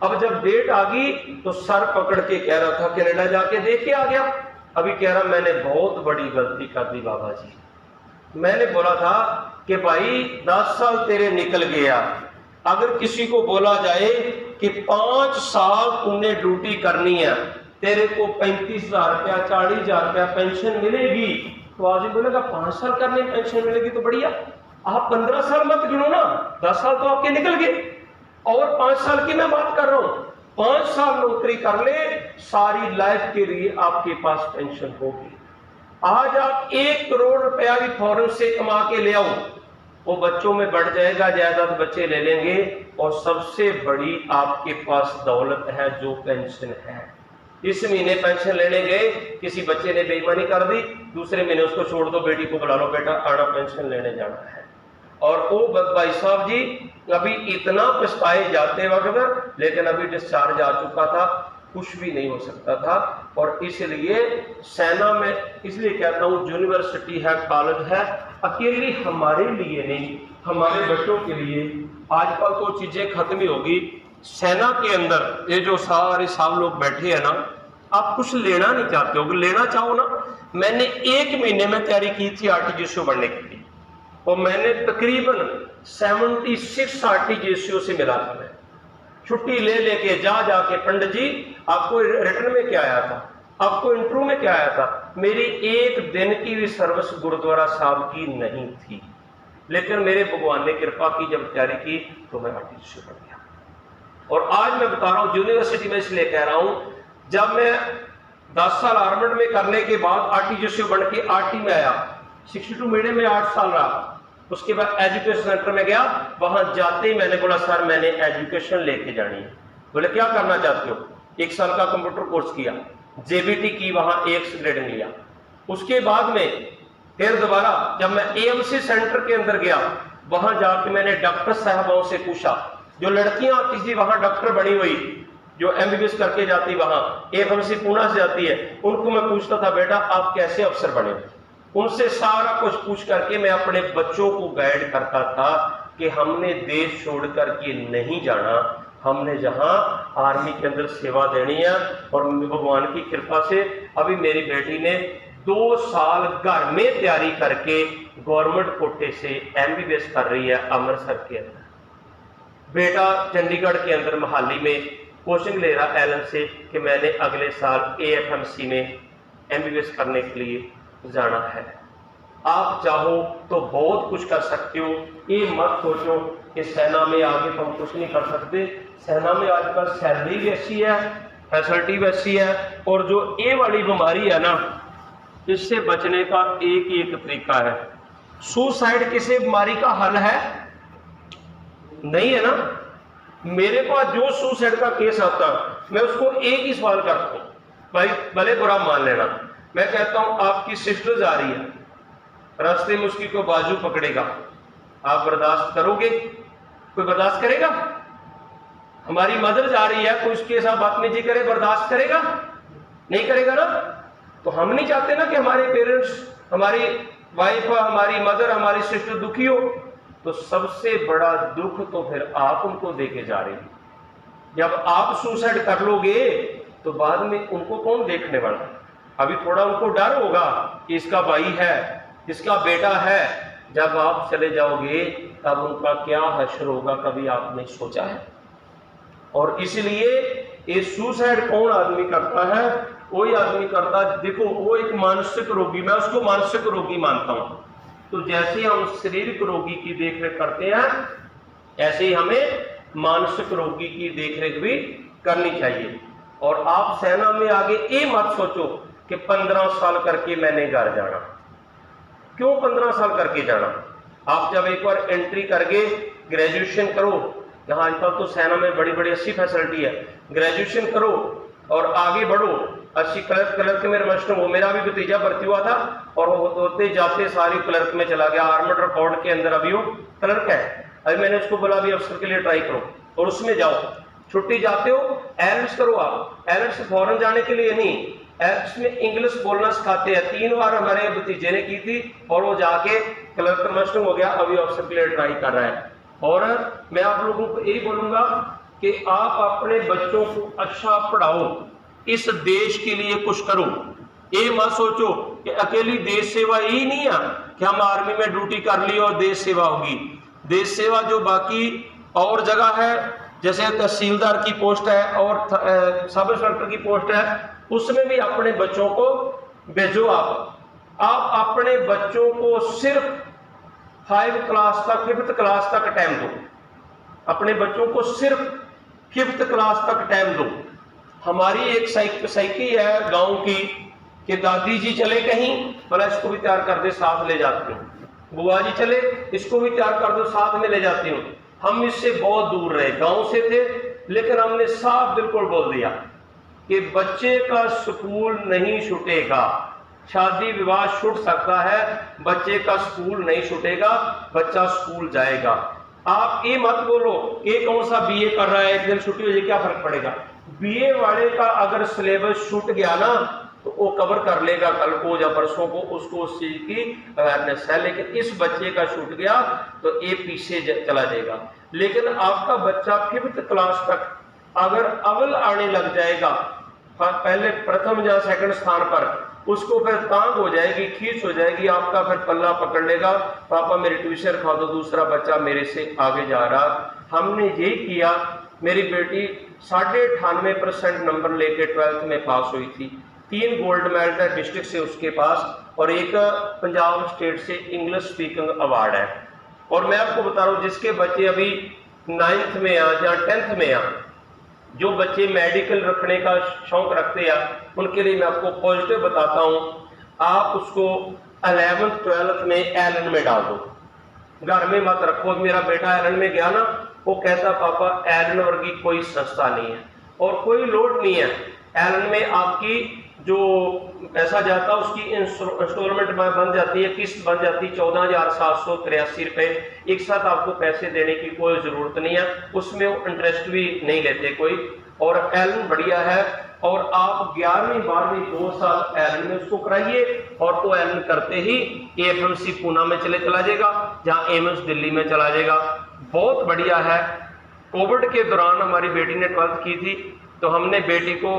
अब जब डेट आ गई तो सर पकड़ के कह रहा था कनाडा जाके देख के आ गया। अभी कह रहा मैंने बहुत बड़ी गलती कर दी बाबा जी। मैंने बोला था कि भाई 10 साल तेरे निकल गया, अगर किसी को बोला जाए कि 5 साल तूने ड्यूटी करनी है, तेरे को 35,000 रुपया 40,000 रुपया पेंशन मिलेगी, तो आज बोलेगा 5 साल करने पेंशन मिलेगी तो बढ़िया। आप 15 साल मत गिनो ना, 10 साल तो आपके निकल गए, और 5 साल की मैं बात कर रहा हूं। 5 साल नौकरी कर ले, सारी लाइफ के लिए आपके पास पेंशन होगी। आज आप 1 करोड़ रुपया भी फौरन से कमा के ले आओ, वो बच्चों में बढ़ जाएगा, जायदाद बच्चे ले लेंगे, और सबसे बड़ी आपके पास दौलत है जो पेंशन है। इस महीने पेंशन लेने गए, किसी बच्चे ने बेईमानी कर दी, दूसरे महीने उसको छोड़ दो, बेटी को बुला लो, बेटा आना पेंशन लेने जाना है। और वो भाई साहब जी अभी इतना पछताए जाते वक्त, लेकिन अभी डिस्चार्ज आ चुका था, कुछ भी नहीं हो सकता था। और इसलिए सेना में, इसलिए कहता हूँ यूनिवर्सिटी है, कॉलेज है, अकेली हमारे लिए नहीं, हमारे बच्चों के लिए। आजकल तो चीजें खत्म ही होगी। सेना के अंदर ये जो सारे साहब लोग बैठे हैं ना, आप कुछ लेना नहीं चाहते हो, लेना चाहो ना। मैंने 1 महीने में तैयारी की थी RTGSO बनने के लिए, और मैंने तकरीबन 76 RTGSO से मिला था। मैं छुट्टी ले लेके जाके, पंडित जी आपको रिटर्न में क्या आया था, आपको इंटरव्यू में क्या आया था, मेरी 1 दिन की भी सर्विस गुरुद्वारा साहब की नहीं थी, लेकिन मेरे भगवान ने कृपा की, जब तैयारी की तो मैं RTGSO बन गया। और आज मैं बता रहा हूँ यूनिवर्सिटी में, इसलिए कह रहा हूँ, जब मैं 10 साल आर्मड में करने के बाद RTGSO बन के RT में आया, 62 मीडियम में 8 साल रहा, उसके बाद एजुकेशन सेंटर में गया। वहां जाते ही मैंने बोला सर मैंने एजुकेशन लेके जानी है। बोले क्या करना चाहते हो? 1 साल का कंप्यूटर कोर्स किया, JBT की, वहां 1 ग्रेडिंग लिया। उसके बाद में फिर दोबारा जब मैं AMC सेंटर के अंदर गया, वहां जाके मैंने डॉक्टर साहबाओं से पूछा, जो लड़कियां किसी वहां डॉक्टर बनी हुई, जो MBBS करके जाती, वहां AFMC पूना से जाती है, उनको मैं पूछता था बेटा आप कैसे अफसर बने। उनसे सारा कुछ पूछ करके मैं अपने बच्चों को गाइड करता था कि हमने देश छोड़कर के नहीं जाना, हमने जहां आर्मी के अंदर सेवा देनी है। और भगवान की कृपा से अभी मेरी बेटी ने 2 साल घर में तैयारी करके गवर्नमेंट कोटे से MBBS कर रही है अमृतसर के अंदर। बेटा चंडीगढ़ के अंदर मोहाली में कोचिंग ले रहा LN से कि मैंने अगले साल AFMC में MBBS करने के लिए जाना है। आप चाहो तो बहुत कुछ कर सकते हो। ये मत सोचो कि सेना में आगे तो हम कुछ नहीं कर सकते। सेना में आजकल सैलरी भी अच्छी है, फैसिलिटी भी अच्छी है, और जो ये वाली बीमारी है ना, इससे बचने का एक ही एक तरीका है। सुसाइड किसी बीमारी का हल है नहीं है ना। मेरे पास जो सुसाइड का केस आता मैं उसको एक ही सवाल करता हूँ, भाई भले बुरा मान लेना, मैं कहता हूं आपकी सिस्टर जा रही है, रास्ते में उसकी कोई बाजू पकड़ेगा, आप बर्दाश्त करोगे? कोई बर्दाश्त करेगा? हमारी मदर जा रही है, कोई उसके साथ बदतमीजी करे, बर्दाश्त करेगा? नहीं करेगा ना। तो हम नहीं चाहते ना कि हमारे पेरेंट्स, हमारी वाइफ, हमारी मदर, हमारी सिस्टर दुखी हो। तो सबसे बड़ा दुख तो फिर आप उनको देके जा रहे हैं। जब आप सुसाइड कर लोगे तो बाद में उनको कौन देखने वाला? अभी थोड़ा उनको डर होगा कि इसका भाई है, इसका बेटा है। जब आप चले जाओगे तब उनका क्या हश्र होगा, कभी आपने सोचा है? और इसलिए ये सुसाइड कौन आदमी करता है? वही आदमी करता है, देखो वो एक मानसिक रोगी, मैं उसको मानसिक रोगी मानता हूं। तो जैसे हम शारीरिक रोगी की देखरेख करते हैं, ऐसे ही हमें मानसिक रोगी की देखरेख भी करनी चाहिए। और आप सेना में आगे ये मत सोचो कि 15 साल करके मैंने घर जाना। क्यों 15 साल करके जाना? आप जब एक बार एंट्री करके ग्रेजुएशन करो, यहाँ आजकल तो सेना में बड़ी बड़ी अच्छी फैसिलिटी है, ग्रेजुएशन करो और आगे बढ़ो, अच्छी क्लर्क मेरे मास्टर, वो मेरा भी भतीजा भर्ती हुआ था और होते जाते सारी क्लर्क में चला गया, आर्मड रिकॉर्ड के अंदर अभी वो क्लर्क है। अभी मैंने उसको बोला अभी अफसर के लिए ट्राई करो और उसमें जाओ। छुट्टी जाते हो एलिट्स करो, आप एलिट्स फॉरेन जाने के लिए नहीं, एलिट्स में इंग्लिश बोलना सिखाते हैं। 3 बार हमारे भतीजे ने की थी और वो जाके क्लर्क मास्टर हो गया, अभी अफसर के लिए ट्राई कर रहा है। और मैं आप लोगों को यही बोलूंगा कि आप अपने बच्चों को अच्छा पढ़ाओ, इस देश के लिए कुछ करो। ये मत सोचो कि अकेली देश सेवा ही नहीं है कि हम आर्मी में ड्यूटी कर ली और देश सेवा होगी। देश सेवा जो बाकी और जगह है, जैसे तहसीलदार की पोस्ट है और सब इंस्पेक्टर की पोस्ट है, उसमें भी अपने बच्चों को भेजो। आप अपने बच्चों को सिर्फ 5 क्लास तक, 5th क्लास तक टाइम दो। अपने बच्चों को सिर्फ 5th क्लास तक टाइम दो। हमारी एक साइकी है गांव की कि दादी जी चले कहीं, बोला इसको भी तैयार कर दे, साथ ले जाती हूँ। बुआ जी चले, इसको भी तैयार कर दो, साथ में ले जाती हूँ। हम इससे बहुत दूर रहे, गांव से थे, लेकिन हमने साफ बिल्कुल बोल दिया कि बच्चे का स्कूल नहीं छूटेगा। शादी विवाह छूट सकता है, बच्चे का स्कूल नहीं छूटेगा, बच्चा स्कूल जाएगा। आप ये मत बोलो ये कौन सा बीए कर रहा है, एक दिन छुट्टी हो जाए क्या फर्क पड़ेगा। बीए वाले का अगर सिलेबस छूट गया ना तो वो कवर कर लेगा कल को या परसों को, उसको उस चीज की अवेयरनेस है। लेकिन इस बच्चे का छूट गया तो ये पीछे चला जाएगा। लेकिन आपका बच्चा 5th क्लास तक अगर अव्वल आने लग जाएगा, पहले प्रथम या सेकंड स्थान पर, उसको फिर तांग हो जाएगी, खींच हो जाएगी, आपका फिर पल्ला पकड़ लेगा, पापा मेरी ट्यूशन खा दो, दूसरा बच्चा मेरे से आगे जा रहा। हमने यही किया। मेरी बेटी 98% नंबर लेके 12th में पास हुई थी। 3 गोल्ड मेडल है डिस्ट्रिक्ट से उसके पास और एक पंजाब स्टेट से इंग्लिश स्पीकिंग अवार्ड है। और मैं आपको बता रहा हूँ जिसके बच्चे अभी 9th में आ या 10th में आ, जो बच्चे मेडिकल रखने का शौक रखते हैं, उनके लिए मैं आपको पॉजिटिव बताता हूं। आप उसको 11th 12th में एलन में डाल दो, घर में मत रखो। मेरा बेटा एलन में गया ना, वो कहता पापा एलन वर्गी कोई संस्था नहीं है और कोई लोड नहीं है। एलन में आपकी जो पैसा जाता उसकी इंस्टॉलमेंट बन जाती है, किस्त बन जाती है 14,783 रुपए। एक साथ आपको पैसे देने की कोई जरूरत नहीं है, उसमें वो इंटरेस्ट भी नहीं लेते कोई। और एलन बढ़िया है। और आप 11वीं 12वीं 2 साल एलन में उसको कराइए और वो एलन करते ही एएफएमसी पूना में चला जाएगा, जहाँ एम्स दिल्ली में चला जाएगा। बहुत बढ़िया है। कोविड के दौरान हमारी बेटी ने 12th की थी, तो हमने बेटी को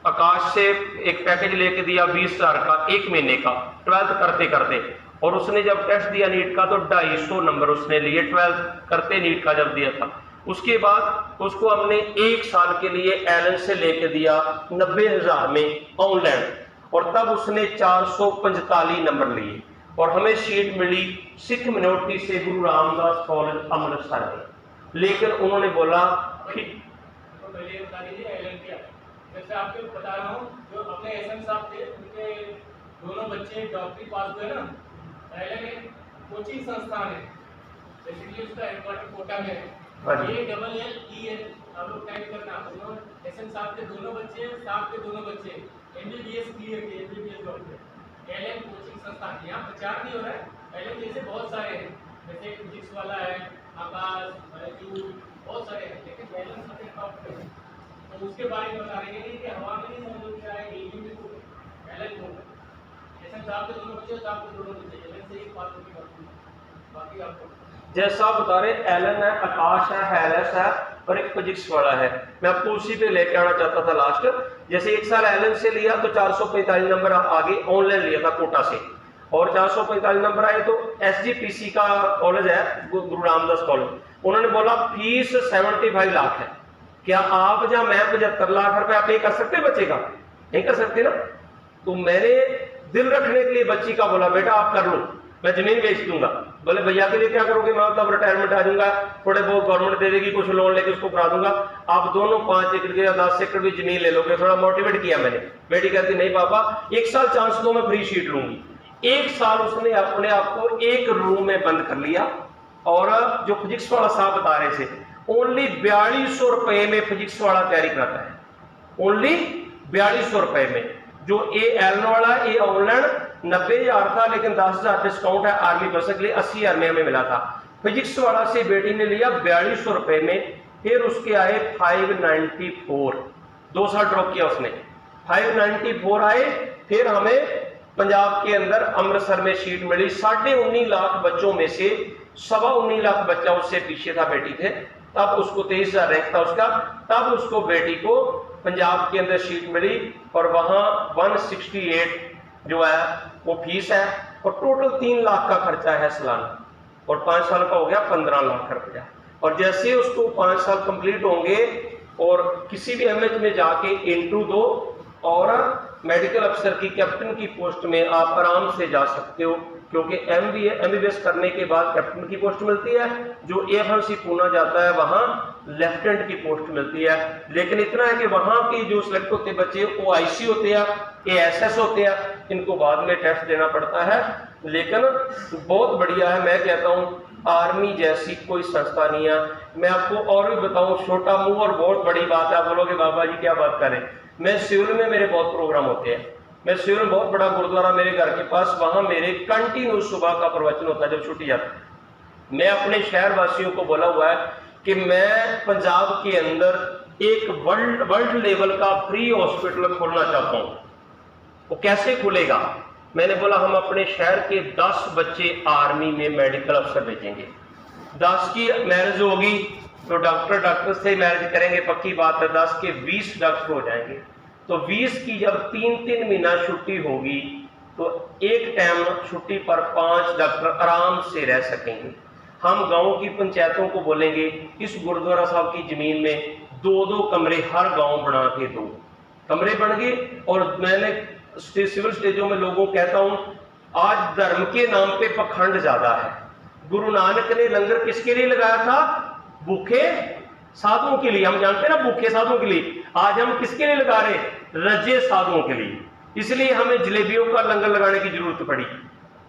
आकाश से एक पैकेज लेके दिया 20,000 का 1 महीने का 12th करते करते। और उसने जब टेस्ट दिया नीट का तो 250 नंबर उसने लिए 12th करते नीट का जब दिया था। उसके बाद उसको हमने 1 साल के लिए एलन से लेके दिया 90,000 में ऑनलाइन, और तब उसने 445 नंबर लिए और हमें सीट मिली सिख मिनोरिटी से गुरु रामदास कॉलेज अमृतसर में। लेकिन उन्होंने बोला कि जैसे आपको बता रहा हूँ, जो अपने एसएम साहब थे उनके दोनों बच्चे डॉक्टरी पास हुए ना, पहले में कोचिंग संस्थान है, बेसिकली उसका हेडक्वार्टर कोटा में है। ये LLEL आप लोग टाइप करना। उन्होंने एसएम साहब के दोनों बच्चे, साहब के दोनों बच्चे MBBS क्लियर किए, MBBS डॉक्टर। एलएन कोचिंग संस्थान, यहाँ प्रचार नहीं हो रहा है। एलएन जैसे बहुत सारे हैं, जैसे फिजिक्स वाला है, आकाश, बहुत सारे हैं, लेकिन एलएन सबसे टॉप पे है। तो उसके बारे में बता रहे हैं कि हवा में नहीं समझ में आए, एलियन में तो एलन को एसएम साहब के दोनों बच्चे, साहब के दोनों बच्चे, एलन से एक बात होगी, बाकी आपको जैसा बता रहे एलन है, आकाश है, हैरिस है, और एक फिजिक्स वाला है। मैं आपको उसी पे लेके आना चाहता था लास्ट। जैसे एक साल एलन से लिया तो 445 नंबर आगे ऑनलाइन लिया था कोटा से, और 445 नंबर आए तो SGPC का कॉलेज है गुरु रामदास कॉलेज, उन्होंने बोला फीस 75 लाख है, क्या आप या मैं 75 लाख रुपए आप ये कर सकते बच्चे का? नहीं कर सकते ना। तो मैंने दिल रखने के लिए बच्ची का बोला बेटा आप कर लो, मैं जमीन बेच दूंगा। बोले भैया के लिए क्या करोगे? मैं तब रिटायरमेंट आ जाऊंगा, थोड़े बहुत गवर्नमेंट दे देगी, कुछ लोन लेके उसको करा दूंगा, आप दोनों 5 एकड़ या 10 एकड़ भी जमीन ले लोगे। थोड़ा मोटिवेट किया मैंने। बेटी कहती नहीं पापा 1 साल चांस दो, मैं फ्री शीट लूंगी। 1 साल उसने अपने आप को एक रूम में बंद कर लिया, और जो फिजिक्स वाला साहब बता रहे थे ओनली 4200 रुपए में फिजिक्स वाला तैयारी कराता है, ओनली 4200 रुपए में। जो एल वाला ये ऑनलाइन 90,000 था, लेकिन 10,000 डिस्काउंट है आर्मी बस के लिए, 80,000 में हमें मिला था। फिजिक्स वाला से बेटी ने लिया 4200 रुपए में, फिर उसके आए 594, 2 साल ड्रॉप किया उसने, 594 आए। फिर हमें पंजाब के अंदर अमृतसर में सीट मिली। 19.5 लाख बच्चों में से 19.25 लाख बच्चा उससे पीछे था बेटी थे, तब उसको 23,000 रैंक था उसका, तब उसको बेटी को पंजाब के अंदर सीट मिली, और वहां 168 जो है वो फीस है, और टोटल 3 लाख का खर्चा है सालाना, और 5 साल का हो गया 15 लाख रुपया। और जैसे उसको 5 साल कंप्लीट होंगे और किसी भी एमएच में जाके इंटरव्यू दो, और मेडिकल अफसर की कैप्टन की पोस्ट में आप आराम से जा सकते हो, क्योंकि MBBS करने के बाद कैप्टन की पोस्ट मिलती है, जो AFMC पूना जाता है वहां लेफ्टिनेंट की पोस्ट मिलती है। लेकिन इतना है कि वहां की जो सिलेक्ट होते बच्चे वो IC होते हैं, ASS होते हैं, इनको बाद में टेस्ट देना पड़ता है। लेकिन बहुत बढ़िया है, मैं कहता हूँ आर्मी जैसी कोई संस्था नहीं है। मैं आपको और भी बताऊं, छोटा मुंह और बहुत बड़ी बात है। आप बोलोगे बाबा जी क्या बात करें। मैं सिविल में मेरे बहुत प्रोग्राम होते हैं, मैं सिविल में बहुत बड़ा गुरुद्वारा मेरे घर के पास, वहां मेरे कंटिन्यू सुबह का प्रवचन होता है जब छुट्टी जाती है। मैं अपने शहर वासियों को बोला हुआ है कि मैं पंजाब के अंदर एक वर्ल्ड लेवल का फ्री हॉस्पिटल खोलना चाहता हूं। वो कैसे खुलेगा? मैंने बोला हम अपने शहर के 10 बच्चे आर्मी में मेडिकल अफसर भेजेंगे, 10 की मैरिज होगी तो डॉक्टर से मैरिज करेंगे, पक्की बात है 10 के 20 डॉक्टर हो जाएंगे। तो 20 की जब 3-3 महीना छुट्टी होगी तो एक टाइम छुट्टी पर 5 डॉक्टर आराम से रह सकेंगे। हम गांव की पंचायतों को बोलेंगे इस गुरुद्वारा साहब की जमीन में 2-2 कमरे हर गांव बना के दो, कमरे बन गए। और मैंने सिविल स्टेजों में लोगों को कहता हूं, आज धर्म के नाम पे पखंड ज्यादा है। गुरु नानक ने लंगर किसके लिए लगाया था? भूखे साधुओं के लिए। हम जानते हैं ना, भूखे साधुओं के लिए। आज हम किसके लिए लगा रहे? रजे साधुओं के लिए। इसलिए हमें जलेबियों का लंगर लगाने की जरूरत पड़ी,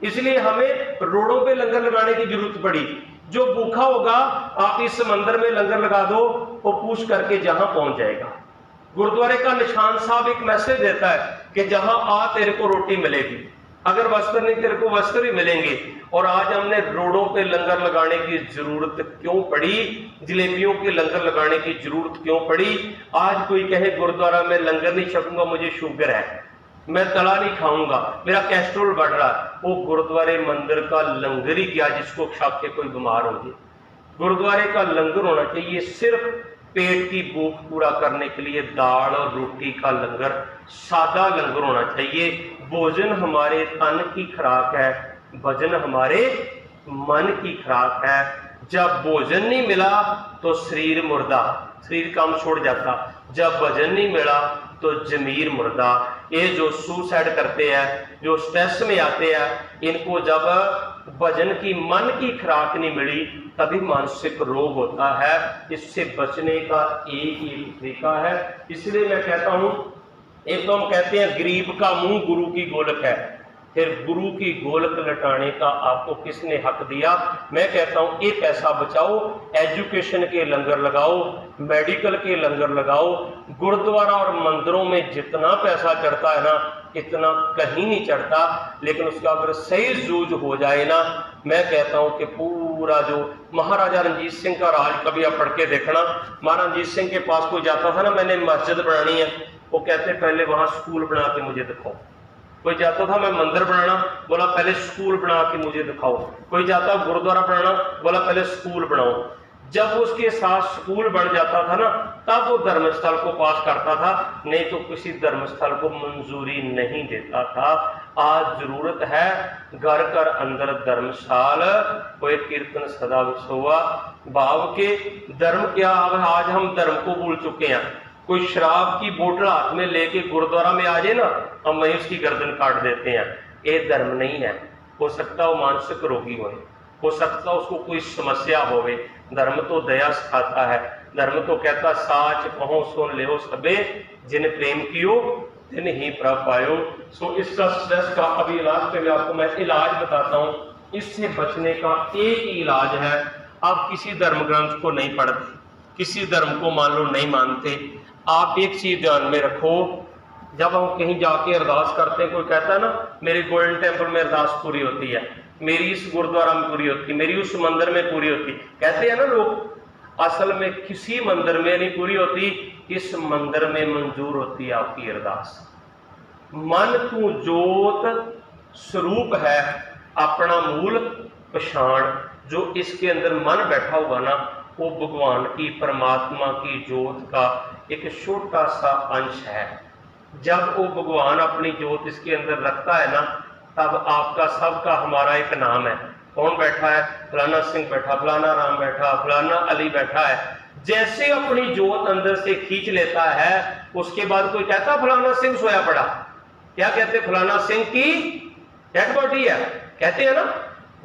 इसलिए हमें रोडों पे लंगर लगाने की जरूरत पड़ी। जो भूखा होगा आप इस मंदिर में लंगर लगा दो, वो पूछ करके जहां पहुंच जाएगा। गुरुद्वारे का निशान साहब एक मैसेज देता है कि जहां आ तेरे को रोटी मिलेगी, अगर वस्त्र नहीं तेरे को वस्त्र भी मिलेंगे। और आज हमने रोडों पे लंगर लगाने की जरूरत क्यों पड़ी? जलेबियों के लंगर लगाने की जरूरत क्यों पड़ी? आज कोई कहे गुरुद्वारा में लंगर नहीं छकूंगा, मुझे शुगर है, मैं तला नहीं खाऊंगा, मेरा कैस्ट्रोल बढ़ रहा है, वो गुरुद्वारे मंदिर का लंगर ही क्या जिसको खा के कोई बीमार हो जाए। गुरुद्वारे का लंगर होना चाहिए सिर्फ पेट की भूख पूरा करने के लिए, दाल और रोटी का लंगर, सादा लंगर होना चाहिए। भोजन हमारे तन की खुराक है, भजन हमारे मन की खुराक है। जब भोजन नहीं मिला तो शरीर मुर्दा, शरीर काम छोड़ जाता। जब भजन नहीं मिला तो जमीर मुर्दा। ये जो सुसाइड करते हैं, जो स्ट्रेस में आते हैं, इनको जब भजन की मन की खुराक नहीं मिली तभी मानसिक रोग होता है। इससे बचने का एक ही तरीका है। इसलिए मैं कहता हूं, एक तो हम कहते हैं गरीब का मुंह गुरु की गोलक है, फिर गुरु की गोलक लटाने का आपको किसने हक दिया? मैं कहता हूं एक पैसा बचाओ, एजुकेशन के लंगर लगाओ, मेडिकल के लंगर लगाओ। गुरुद्वारा और मंदिरों में जितना पैसा चढ़ता है ना, इतना कहीं नहीं चढ़ता। लेकिन उसका अगर सही यूज हो जाए ना, मैं कहता हूं कि पूरा जो महाराजा रणजीत सिंह का राज, कभी आप पढ़ के देखना, महाराजा रणजीत सिंह के पास कोई जाता था ना, मैंने मस्जिद बनानी है, वो कहते पहले वहां स्कूल बना के मुझे दिखाओ। कोई जाता था मैं मंदिर बनाना, बोला पहले स्कूल बना के मुझे दिखाओ। कोई जाता गुरुद्वारा बनाना, बोला पहले स्कूल बनाओ। जब उसके साथ स्कूल बढ़ जाता था ना, तब वो धर्मस्थल को पास करता था, नहीं तो किसी धर्मस्थल को मंजूरी नहीं देता था। आज जरूरत है घर कर अंदर धर्मशाल, कोई कीर्तन सदा विसोआ भाव के। धर्म क्या, अब आज हम धर्म को भूल चुके हैं। कोई शराब की बोतल हाथ में लेके गुरुद्वारा में आ जाए ना, हम वहीं उसकी गर्दन काट देते हैं। ये धर्म नहीं है। हो सकता वो मानसिक रोगी हो सकता उसको कोई समस्या होवे। धर्म तो दया सिखाता है, धर्म तो कहता साच कहो सुन ले सबे, जिन प्रेम कियो तिन ही प्रभ पायो। सो इसका स्ट्रेस का अभी इलाज के लिए आपको मैं इलाज बताता हूँ। इससे बचने का एक ही इलाज है, आप किसी धर्म ग्रंथ को नहीं पढ़ते, किसी धर्म को मान लो नहीं मानते, आप एक चीज ध्यान में रखो, जब हम कहीं जाके अरदास करते हैं, कोई कहता है ना मेरी गोल्डन टेम्पल में अरदास पूरी होती है, मेरी इस गुरुद्वारा में पूरी होती है, मेरी उस मंदिर में पूरी होती, कहते हैं ना लोग, असल में किसी मंदिर में नहीं पूरी होती, इस मंदिर में मंजूर होती है आपकी अरदास। मन तू जोत स्वरूप है अपना मूल पछाण, जो इसके अंदर मन बैठा हुआ ना, वो भगवान की परमात्मा की जोत का एक छोटा सा अंश है। जब वो भगवान अपनी जोत इसके अंदर रखता है ना, तब आपका सबका हमारा एक नाम है। कौन बैठा है? फलाना सिंह बैठा, फलाना राम बैठा, फलाना अली बैठा है। जैसे अपनी जोत अंदर से खींच लेता है, उसके बाद कोई कहता फलाना सिंह सोया पड़ा, क्या कहते? फलाना सिंह की डेड बॉडी है, कहते हैं ना।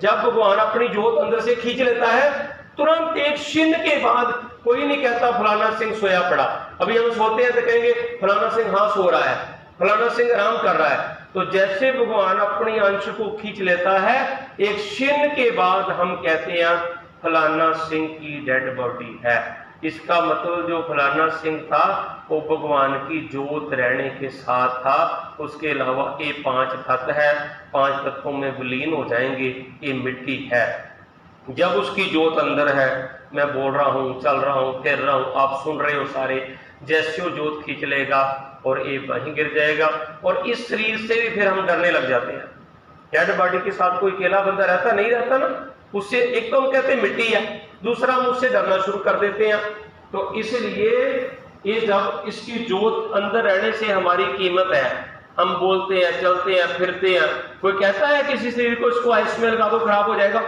जब भगवान अपनी जोत अंदर से खींच लेता है, तुरंत एक क्षण के बाद कोई नहीं कहता फलाना सिंह सोया पड़ा। अभी हम सोते हैं तो कहेंगे फलाना सिंह हाँ सो रहा है, फलाना सिंह आराम कर रहा है। तो जैसे भगवान अपनी अंश को खींच लेता है, एक क्षण के बाद हम कहते हैं फलाना सिंह की डेड बॉडी है। इसका मतलब जो फलाना सिंह था वो भगवान की जोत रहने के साथ था। उसके अलावा ये 5 तत्व है, 5 तत्वों में विलीन हो जाएंगे, ये मिट्टी है। जब उसकी जोत अंदर है, मैं बोल रहा हूँ, चल रहा हूँ, फिर रहा हूँ, आप सुन रहे हो सारे, जैसे वो जोत खींच लेगा और ये वहीं गिर जाएगा। और इस शरीर से भी फिर हम डरने लग जाते हैं। डेड बॉडी के साथ कोई अकेला बंदा रहता नहीं रहता ना, उससे एक तो हम कहते हैं मिट्टी है, दूसरा हम उससे डरना शुरू कर देते हैं। तो इसलिए ये जब इसकी जोत अंदर रहने से हमारी कीमत है, हम बोलते हैं, चलते हैं, फिरते हैं। कोई कहता है किसी शरीर को इसको आइस में लगा दो खराब हो जाएगा,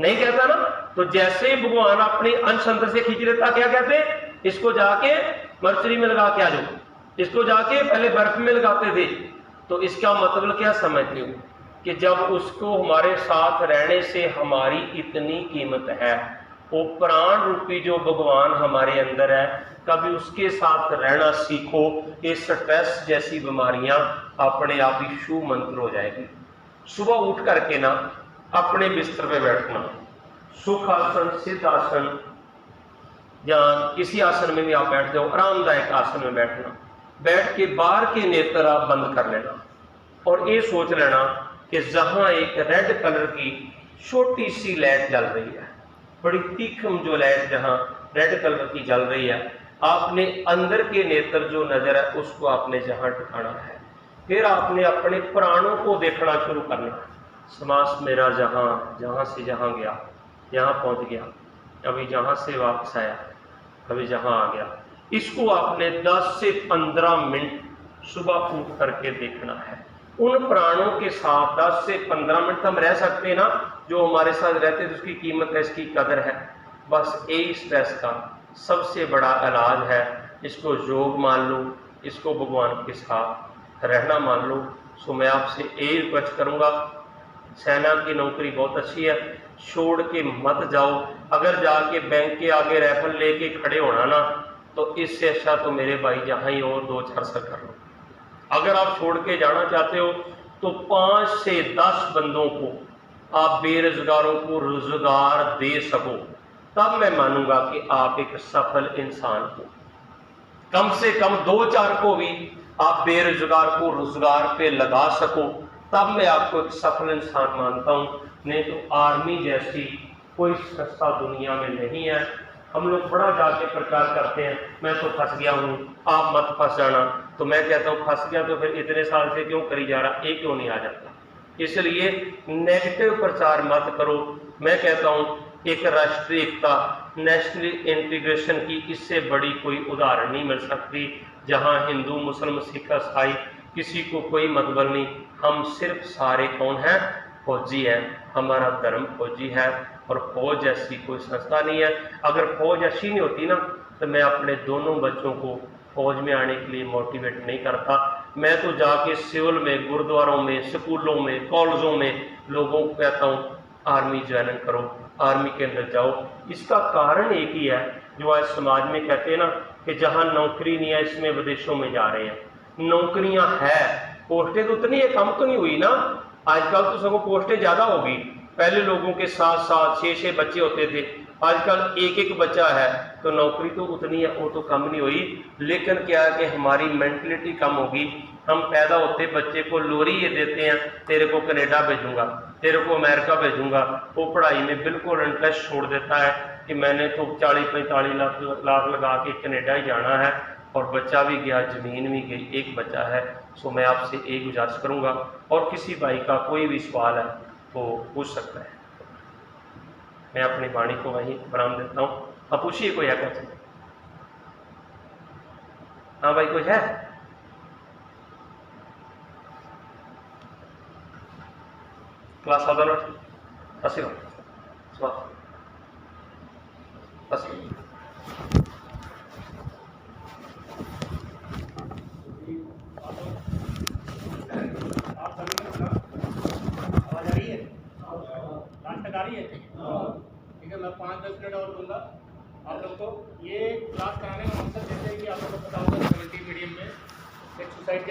नहीं कहता ना। तो जैसे भगवान अपनी अंश अंदर से खींच लेता, क्या कहते हैं? इसको जाके मर्चरी में लगा के आ जाओ, इसको जाके पहले बर्फ में लगाते थे। तो इसका मतलब क्या समझते हो कि जब उसको हमारे साथ रहने से हमारी इतनी कीमत है, वो प्राण रूपी जो भगवान हमारे अंदर है, कभी उसके साथ रहना सीखो। ये स्ट्रेस जैसी बीमारियां अपने आप ही शु मंत्र हो जाएगी। सुबह उठ करके ना अपने बिस्तर पे बैठना, सुख आसन, सिद्ध आसन, या किसी आसन में भी आप बैठ जाओ, आरामदायक आसन में बैठना। बैठ के बाहर के नेत्र आप बंद कर लेना और ये सोच लेना कि जहां एक रेड कलर की छोटी सी लाइट जल रही है, बड़ी तीक्ष्ण जो लाइट जहां रेड कलर की जल रही है, आपने अंदर के नेत्र जो नजर है उसको आपने जहां टिकाना है। फिर आपने अपने प्राणों को देखना शुरू करना है। समास मेरा जहां से जहां गया, यहाँ पहुंच गया, अभी जहां से वापस आया, कभी जहां आ गया। इसको आपने 10 से 15 मिनट सुबह उठ करके देखना है। उन प्राणों के साथ 10 से 15 मिनट हम रह सकते हैं ना, जो हमारे साथ रहते हैं, उसकी कीमत है, इसकी कदर है। बस यही स्ट्रेस का सबसे बड़ा इलाज है। इसको योग मान लो, इसको भगवान के साथ रहना मान लो। सो मैं आपसे यही रिक्वेस्ट करूँगा, सेना की नौकरी बहुत अच्छी है, छोड़ के मत जाओ। अगर जाके बैंक के आगे राइफल लेके खड़े होना ना, तो इससे अच्छा तो मेरे भाई जहाँ ही और 2-4 साल कर लो। अगर आप छोड़ के जाना चाहते हो तो 5 से 10 बंदों को आप बेरोजगारों को रोजगार दे सको, तब मैं मानूंगा कि आप एक सफल इंसान हो। कम से कम 2-4 को भी आप बेरोजगार को रोजगार पे लगा सको, तब मैं आपको एक सफल इंसान मानता हूँ। नहीं तो आर्मी जैसी कोई संस्था दुनिया में नहीं है। हम लोग बड़ा जाके प्रचार करते हैं, मैं तो फंस गया हूँ, आप मत फंस जाना। तो मैं कहता हूँ फंस गया तो फिर इतने साल से क्यों करी जा रहा, एक क्यों नहीं आ जाता। इसलिए नेगेटिव प्रचार मत करो। मैं कहता हूँ एक राष्ट्रीय एकता, नेशनल इंटीग्रेशन की इससे बड़ी कोई उदाहरण नहीं मिल सकती, जहां हिंदू मुस्लिम सिख ईसाई किसी को कोई मतलब नहीं, हम सिर्फ सारे कौन हैं, फौजी है, हमारा धर्म फौजी है। और फौज ऐसी कोई संस्था नहीं है। अगर फौज ऐसी नहीं होती ना तो मैं अपने दोनों बच्चों को फौज में आने के लिए मोटिवेट नहीं करता। मैं तो जाके सिविल में, गुरुद्वारों में, स्कूलों में, कॉलेजों में लोगों को कहता हूँ आर्मी ज्वाइन करो, आर्मी के अंदर जाओ। इसका कारण एक ही है, जो आज समाज में कहते हैं ना कि जहाँ नौकरी नहीं है इसमें विदेशों में जा रहे हैं। नौकरियां है, पोस्टें तो उतनी है, कम तो नहीं हुई ना। आजकल तो सबको पोस्टें ज़्यादा होगी। पहले लोगों के 7-7, 6-6 बच्चे होते थे, आजकल एक एक बच्चा है, तो नौकरी तो उतनी है, वो तो कम नहीं हुई। लेकिन क्या है कि हमारी मेंटलिटी कम होगी। हम पैदा होते बच्चे को लोरी ये देते हैं, तेरे को कनाडा भेजूंगा, तेरे को अमेरिका भेजूंगा। वो पढ़ाई में बिल्कुल इंटरेस्ट छोड़ देता है कि मैंने तो 40-45 लाख लगा के कनाडा ही जाना है, और बच्चा भी गया, ज़मीन भी गई, एक बच्चा है। सो मैं आपसे एक गुजारिश करूंगा, और किसी भाई का कोई भी सवाल है वो पूछ सकता है। मैं अपनी वाणी को वहीं विराम देता हूँ। आप पूछिए, कोई है क्या? हाँ भाई, कोई है? क्लास आता ना असी ठीक है, मैं 5-10 मिनट और दूंगा आप लोग को। ये क्लास कराने का मकसद जैसे कि आप लोग को पता होगा, कम्युनिटी मीडियम में एक सोसाइटी